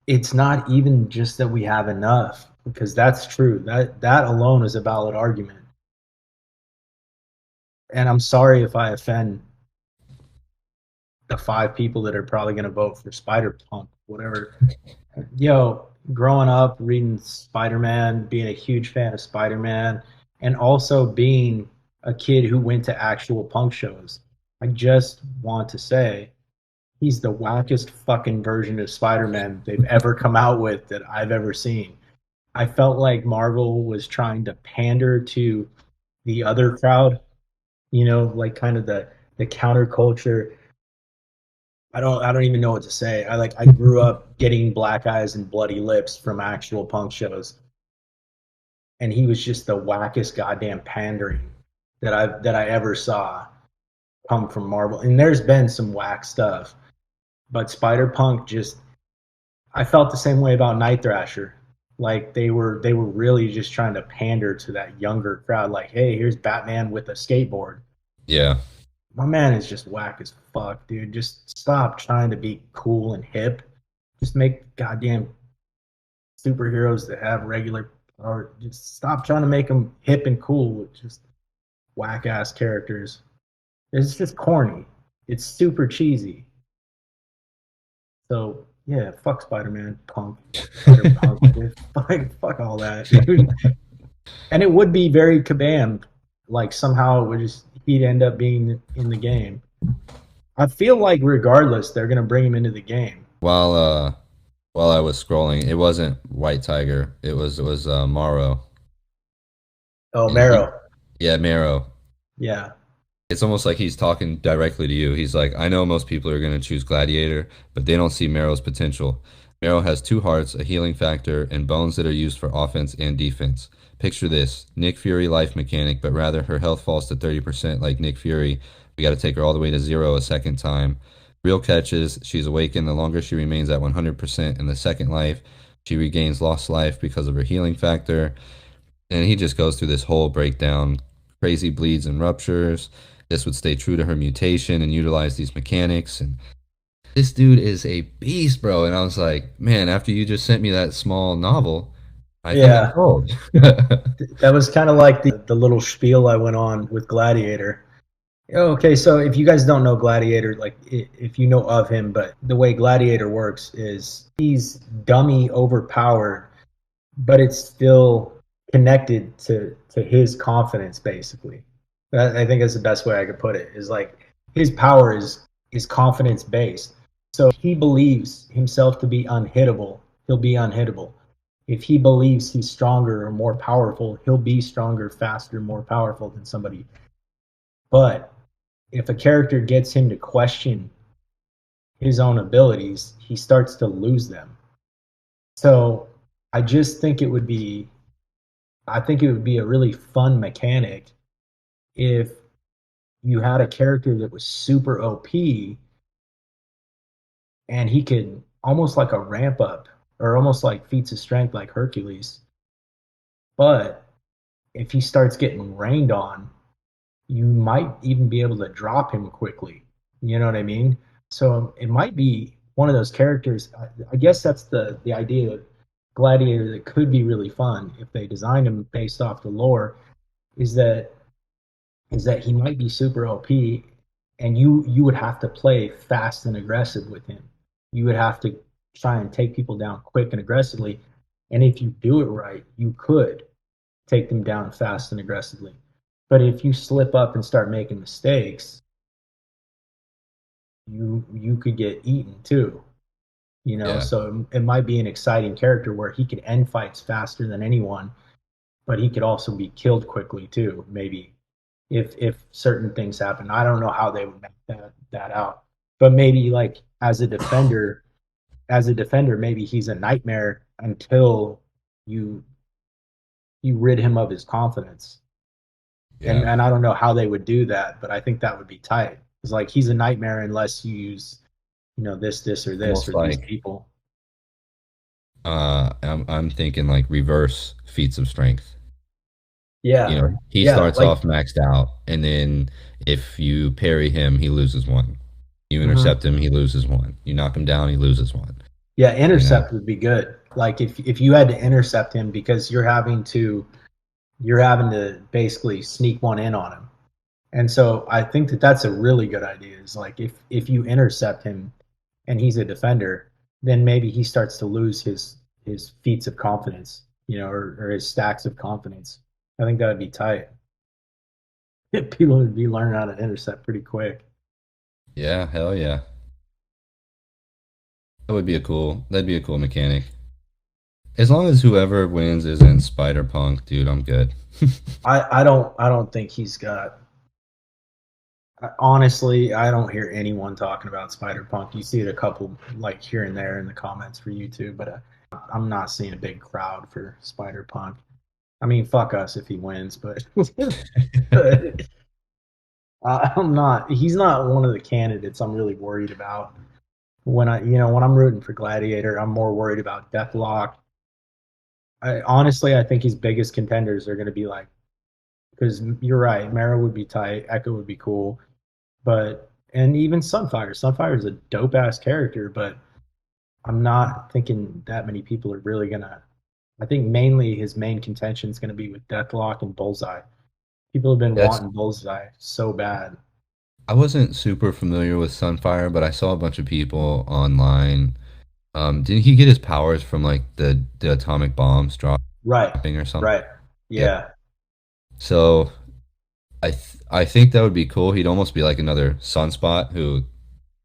even just that we have enough, because that's true. That alone is a valid argument. And I'm sorry if I offend the 5 people that are probably going to vote for Spider Punk, whatever. Yo, growing up reading Spider-Man, being a huge fan of Spider-Man, and also being a kid who went to actual punk shows, I just want to say he's the wackest fucking version of Spider-Man they've ever come out with that I've ever seen. I felt like Marvel was trying to pander to the other crowd, like kind of the counterculture. I don't even know what to say. I grew up getting black eyes and bloody lips from actual punk shows, and he was just the wackest goddamn pandering that I ever saw come from Marvel. And there's been some whack stuff, but Spider Punk just, I felt the same way about Night Thrasher. Like they were really just trying to pander to that younger crowd. Like, hey, here's Batman with a skateboard. Yeah, My man is just whack as fuck, dude. Just stop trying to be cool and hip. Just make goddamn superheroes that have regular, or just stop trying to make them hip and cool with just whack ass characters. It's just corny. It's super cheesy. So yeah, fuck Spider Man, punk, Spider Punk, dude. Fuck all that, dude. And it would be very kabam. Like somehow it would just, he'd end up being in the game. I feel like regardless, they're gonna bring him into the game. while while I was scrolling, it wasn't White Tiger. It was Morrow. Oh, And he, Marrow. yeah, Marrow. Yeah. It's almost like he's talking directly to you. He's like, I know most people are going to choose Gladiator, but they don't see Marrow's potential. Marrow has 2 hearts, a healing factor, and bones that are used for offense and defense. Picture this: Nick Fury life mechanic, but rather her health falls to 30% like Nick Fury. We got to take her all the way to 0 a second time. Real catches: she's awakened the longer she remains at 100% in the second life. She regains lost life because of her healing factor. And he just goes through this whole breakdown. Crazy bleeds and ruptures. This would stay true to her mutation and utilize these mechanics. And this dude is a beast, bro. And I was like, man, after you just sent me that small novel, I think I'm Yeah. sold. That was kind of like the little spiel I went on with Gladiator. Okay, so if you guys don't know Gladiator, like if you know of him, but the way Gladiator works is he's dummy overpowered, but it's still connected to his confidence basically. I think that's the best way I could put it. Is like his power is confidence based. So if he believes himself to be unhittable, he'll be unhittable. If he believes he's stronger or more powerful, he'll be stronger, faster, more powerful than somebody. But if a character gets him to question his own abilities, he starts to lose them. So I just think it would be I think it would be a really fun mechanic if you had a character that was super OP and he could almost like a ramp up or almost like feats of strength like Hercules. But if he starts getting rained on, you might even be able to drop him quickly. You know what I mean? So it might be one of those characters. I guess that's the idea of Gladiator that could be really fun if they designed him based off the lore. Is that he might be super OP, and you would have to play fast and aggressive with him. You would have to try and take people down quick and aggressively, and if you do it right, you could take them down fast and aggressively. But if you slip up and start making mistakes, you could get eaten too. You know, Yeah. so it might be an exciting character where he could end fights faster than anyone, but he could also be killed quickly too. Maybe if certain things happen. I don't know how they would make that out, but maybe like as a defender, maybe he's a nightmare until you you rid him of his confidence. Yeah. And I don't know how they would do that, but I think that would be tight. It's like he's a nightmare unless you use this Almost or these like people. I'm thinking like reverse feats of strength. You Yeah, know, he yeah, starts like off maxed out, and then if you parry him, he loses one. You mhm. intercept him, he loses one. You knock him down, he loses one. Yeah, You know, intercept would be good. Like if you had to intercept him because you're having to basically sneak one in on him. And so I think that that's a really good idea. Is like if you intercept him and he's a defender, then maybe he starts to lose his feats of confidence, or his stacks of confidence. I think that would be tight. People would be learning how to intercept pretty quick. yeah, hell yeah. That'd be a cool mechanic. As long as whoever wins isn't Spider Punk, dude, I'm good. I don't think he's got. Honestly, I don't hear anyone talking about Spider Punk. You see it a couple like here and there in the comments for YouTube, but I'm not seeing a big crowd for Spider Punk. I mean, fuck us if he wins, but but I'm not. He's not one of the candidates I'm really worried about. When I'm rooting for Gladiator, I'm more worried about Deathlock. Honestly, I think his biggest contenders are going to be like, because you're right, Mara would be tight, Echo would be cool, but and even Sunfire. Sunfire is a dope ass character, but I'm not thinking that many people are really gonna. I think mainly his main contention is going to be with Deathlock and Bullseye. People have been That's wanting Bullseye so bad. I wasn't super familiar with Sunfire, but I saw a bunch of people online. Didn't he get his powers from like the atomic bombs Right, dropping or something? right, Yeah. yeah, So I think that would be cool. He'd almost be like another Sunspot, who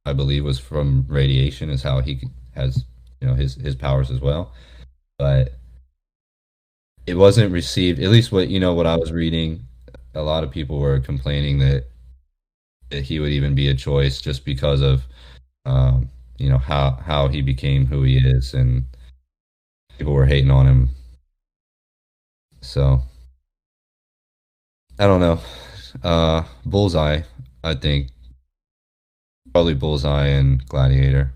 I believe was from radiation, is how has his powers as well. But it wasn't received. At least what I was reading, a lot of people were complaining that he would even be a choice just because of um, how he became who he is, and people were hating on him. So I don't know. Bullseye, I think probably Bullseye and Gladiator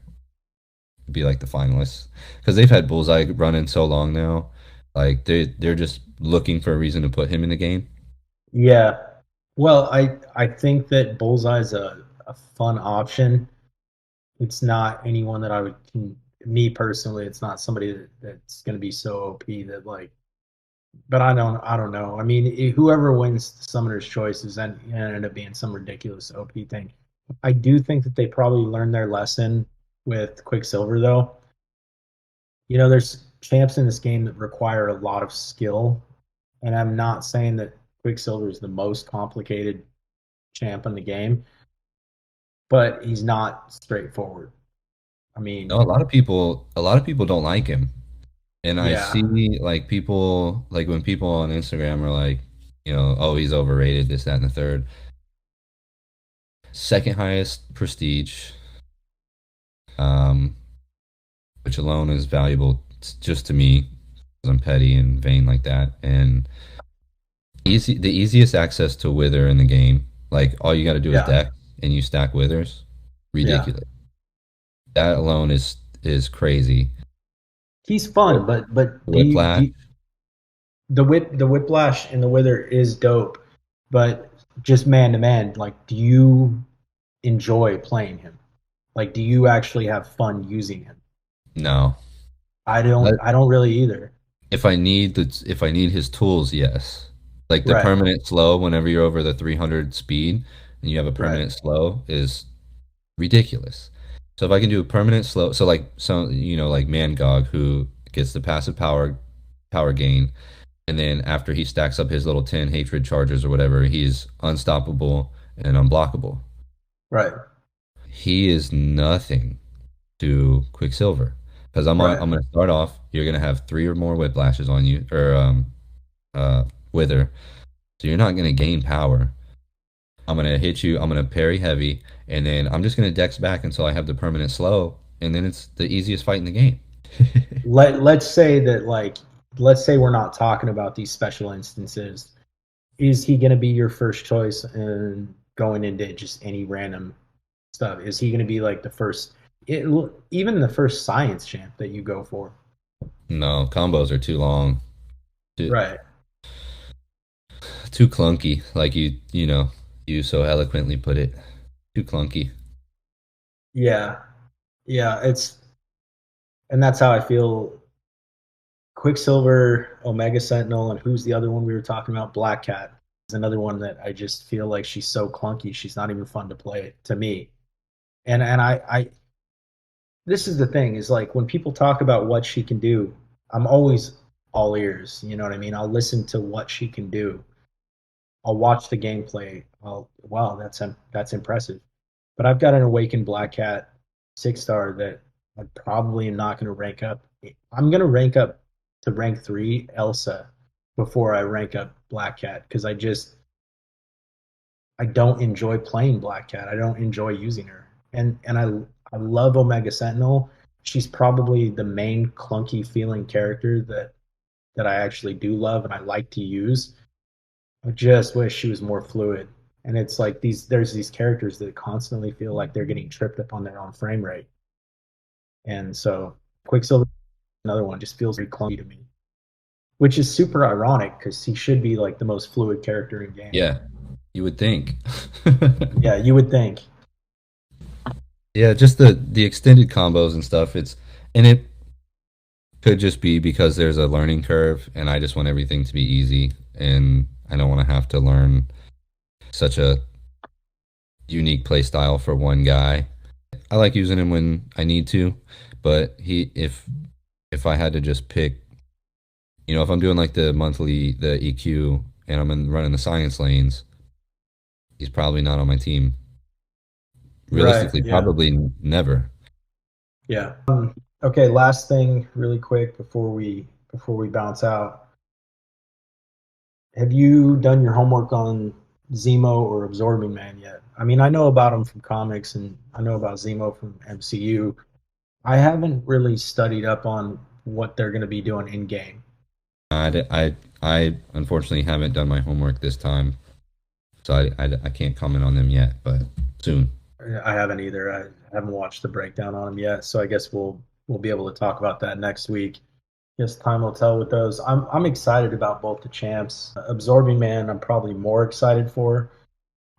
would be like the finalists because they've had Bullseye running so long now. Like they're just looking for a reason to put him in the game. yeah. Well, I think that Bullseye's a fun option. It's not anyone that I would me personally. It's not somebody that's going to be so OP that like. But I don't know. I mean, whoever wins the Summoner's Choice is then end up being some ridiculous OP thing. I do think that they probably learned their lesson with Quicksilver though. There's champs in this game that require a lot of skill And I'm not saying that Quicksilver is the most complicated champ in the game, but he's not straightforward. I No, mean, a lot of people don't like him. And I yeah, see like people like when people on Instagram are like, oh, he's overrated, this, that, and the third. Second highest prestige, um, which alone is valuable just to me, 'cause I'm petty and vain like that. And the easiest access to wither in the game. Like all you got to do is yeah, deck and you stack withers. yeah. Ridiculous. That alone is crazy. He's fun, but Whiplash. the whiplash and the wither is dope, but just man to man, like, do you enjoy playing him? Like, do you actually have fun using him? No. I don't. But I don't really either. if I need his tools, yes. Like the Right. permanent slow whenever you're over the 300 speed and you have a Right. permanent slow is ridiculous. So if I can do a permanent slow, so like like Mangog who gets the passive power gain, and then after he stacks up his little 10 hatred charges or whatever, he's unstoppable and unblockable. Right. He is nothing to Quicksilver because Right. I'm gonna start off. You're gonna have three or more whiplashes on you or wither, so you're not gonna gain power. I'm gonna hit you. I'm gonna parry heavy, and then I'm just gonna dex back until I have the permanent slow, and then it's the easiest fight in the game. Let's say that, like, let's say we're not talking about these special instances. Is he going to be your first choice and going into just any random stuff? Is he going to be like the first, even the first science champ that you go for? No, combos are too long, too Right. too clunky. Like you so eloquently put it, too clunky. Yeah. Yeah. And that's how I feel. Quicksilver, Omega Sentinel, and who's the other one we were talking about? Black Cat is another one that I just feel like she's so clunky. She's not even fun to play to me. And I this is the thing is, like, when people talk about what she can do, I'm always all ears. You know what I mean? I'll listen to what she can do. I'll watch the gameplay. Wow, that's impressive. But I've got an Awakened Black Cat 6 star that I probably am not going to rank up. I'm going to rank up to rank 3 Elsa before I rank up Black Cat because I don't enjoy playing Black Cat. I don't enjoy using her. And I love Omega Sentinel. She's probably the main clunky feeling character that I actually do love and I like to use. I just wish she was more fluid. And it's like there's these characters that constantly feel like they're getting tripped up on their own frame rate. And so Quicksilver, another one, just feels very clunky to me, which is super ironic because he should be like the most fluid character in game. Yeah, you would think. Yeah, you would think. Yeah, just the extended combos and stuff. It could just be because there's a learning curve, and I just want everything to be easy, and I don't want to have to learn such a unique play style for one guy. I like using him when I need to, but if I had to just pick, if I'm doing like the EQ and running the science lanes, he's probably not on my team. Right. Realistically, Yeah. probably never. Yeah. Okay. Last thing, really quick before we bounce out. Have you done your homework on Zemo or Absorbing Man yet? I mean, I know about him from comics, and I know about Zemo from MCU. I haven't really studied up on what they're going to be doing in game. I unfortunately haven't done my homework this time, so I can't comment on them yet, but soon. I haven't either. I haven't watched the breakdown on them yet, so I guess we'll be able to talk about that next week. Guess time will tell with those. I'm excited about both the champs. Absorbing Man, I'm probably more excited for.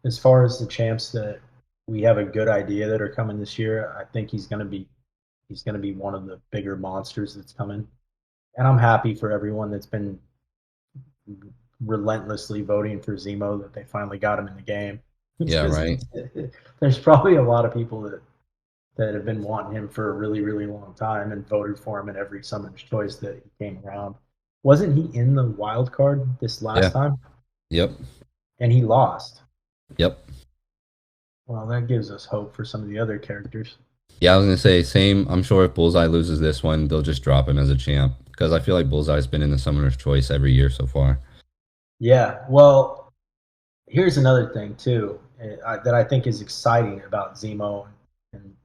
As far as the champs that we have a good idea that are coming this year, I think he's gonna be one of the bigger monsters that's coming. And I'm happy for everyone that's been relentlessly voting for Zemo that they finally got him in the game. Yeah, Because right. there's probably a lot of people that have been wanting him for a really, really long time and voted for him in every summoner's choice that he came around. Wasn't he in the wild card this last Yeah. time? Yep. And he lost. Yep. Well, that gives us hope for some of the other characters. Yeah, I was gonna say same. I'm sure if Bullseye loses this one, they'll just drop him as a champ because I feel like Bullseye's been in the Summoner's Choice every year so far. Yeah. Well, here's another thing too that I think is exciting about Zemo, and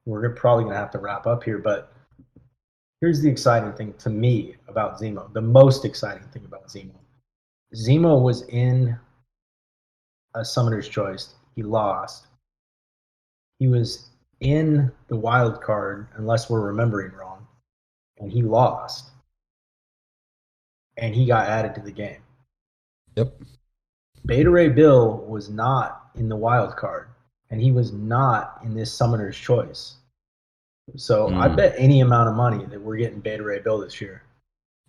we're probably gonna have to wrap up here, but here's the exciting thing to me about Zemo. The most exciting thing about Zemo. Zemo was in a Summoner's Choice. He lost. He was in the wild card, unless we're remembering wrong, and he lost. And he got added to the game. Yep. Beta Ray Bill was not in the wild card, and he was not in this Summoner's Choice. So I bet any amount of money that we're getting Beta Ray Bill this year.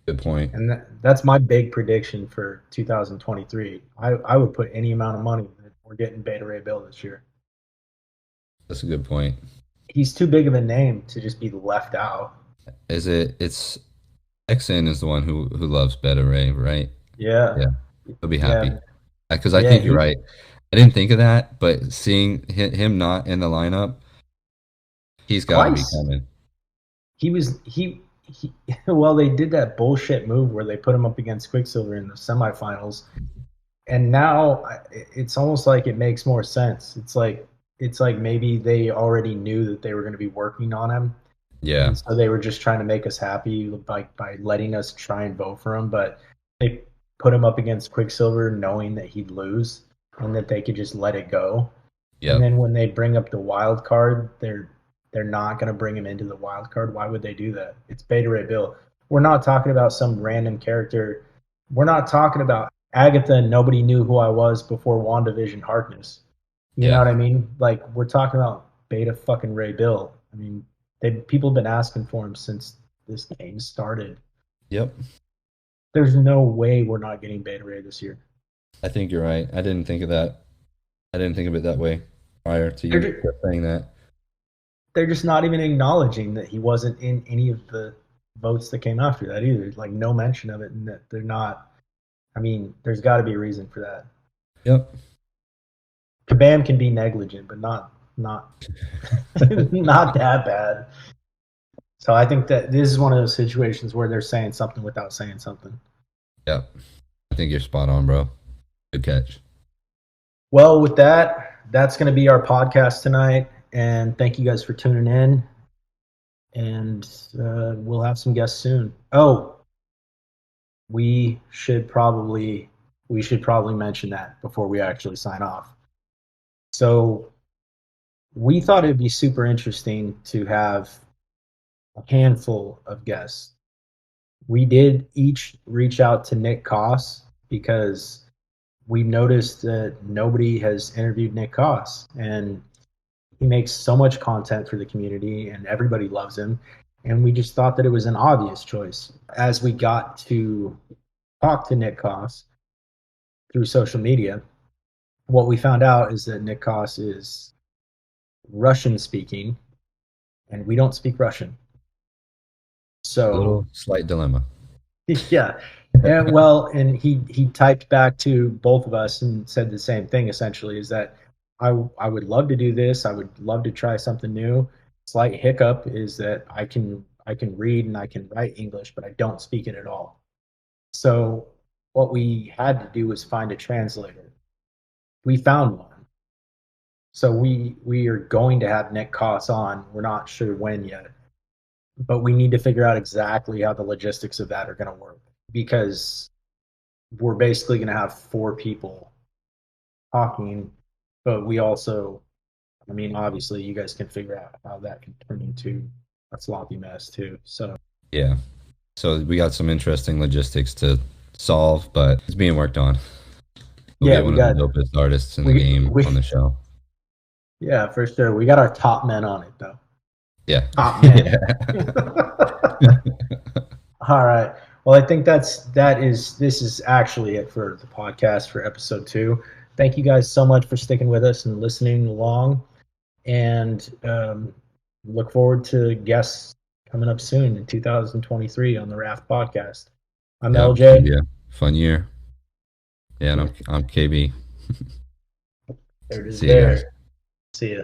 Good point. And that's my big prediction for 2023. I would put any amount of money that we're getting Beta Ray Bill this year. That's a good point. He's too big of a name to just be left out. It's Exon is the one who loves Beta Ray, right? Yeah. Yeah. He'll be happy. Yeah. Because I think you're right. I didn't think of that, but seeing him not in the lineup, he's got to be coming. He well, they did that bullshit move where they put him up against Quicksilver in the semifinals, and now it's almost like it makes more sense. It's like maybe they already knew that they were going to be working on him. Yeah. And so they were just trying to make us happy by letting us try and vote for him, but they put him up against Quicksilver knowing that he'd lose and that they could just let it go. Yeah. And then when they bring up the wild card, they're not going to bring him into the wild card. Why would they do that? It's Beta Ray Bill. We're not talking about some random character. We're not talking about Agatha and nobody knew who I was before WandaVision Harkness. You know what I mean? Like, we're talking about Beta fucking Ray Bill. I mean, people have been asking for him since this game started. Yep. There's no way we're not getting Beta Ray this year. I think you're right. I didn't think of that. I didn't think of it that way prior to you saying that. They're just not even acknowledging that he wasn't in any of the votes that came after that either. Like, no mention of it, and that they're not. I mean, there's got to be a reason for that. Yep. Kabam can be negligent, but not not that bad. So I think that this is one of those situations where they're saying something without saying something. Yep. I think you're spot on, bro. Good catch. Well, with that, that's going to be our podcast tonight. And thank you guys for tuning in. And we'll have some guests soon. Oh, we should probably mention that before we actually sign off. So we thought it'd be super interesting to have a handful of guests. We did each reach out to Nick Koss because we noticed that nobody has interviewed Nick Koss, and he makes so much content for the community and everybody loves him. And we just thought that it was an obvious choice. As we got to talk to Nick Koss through social media, what we found out is that Nick Koss is Russian speaking, and we don't speak Russian. So a little slight dilemma. Yeah. And he typed back to both of us and said the same thing, essentially, is that I would love to do this. I would love to try something new. Slight hiccup is that I can read and I can write English, but I don't speak it at all. So what we had to do was find a translator. We found one. So we are going to have Nick Koss on. We're not sure when yet, but we need to figure out exactly how the logistics of that are going to work, because we're basically going to have 4 people talking, but we also, I mean, obviously you guys can figure out how that can turn into a sloppy mess too. So yeah, so we got some interesting logistics to solve, but it's being worked on. We'll get one of the dopest artists in the game on the show. Yeah, for sure. We got our top men on it though. Yeah. Top men. All right. Well, I think this is actually it for the podcast for episode 2. Thank you guys so much for sticking with us and listening along, and look forward to guests coming up soon in 2023 on the Raft podcast. I'm Yep. LJ. Yeah. Fun year. Yeah, and I'm KB. There it is See you guys. there. See ya.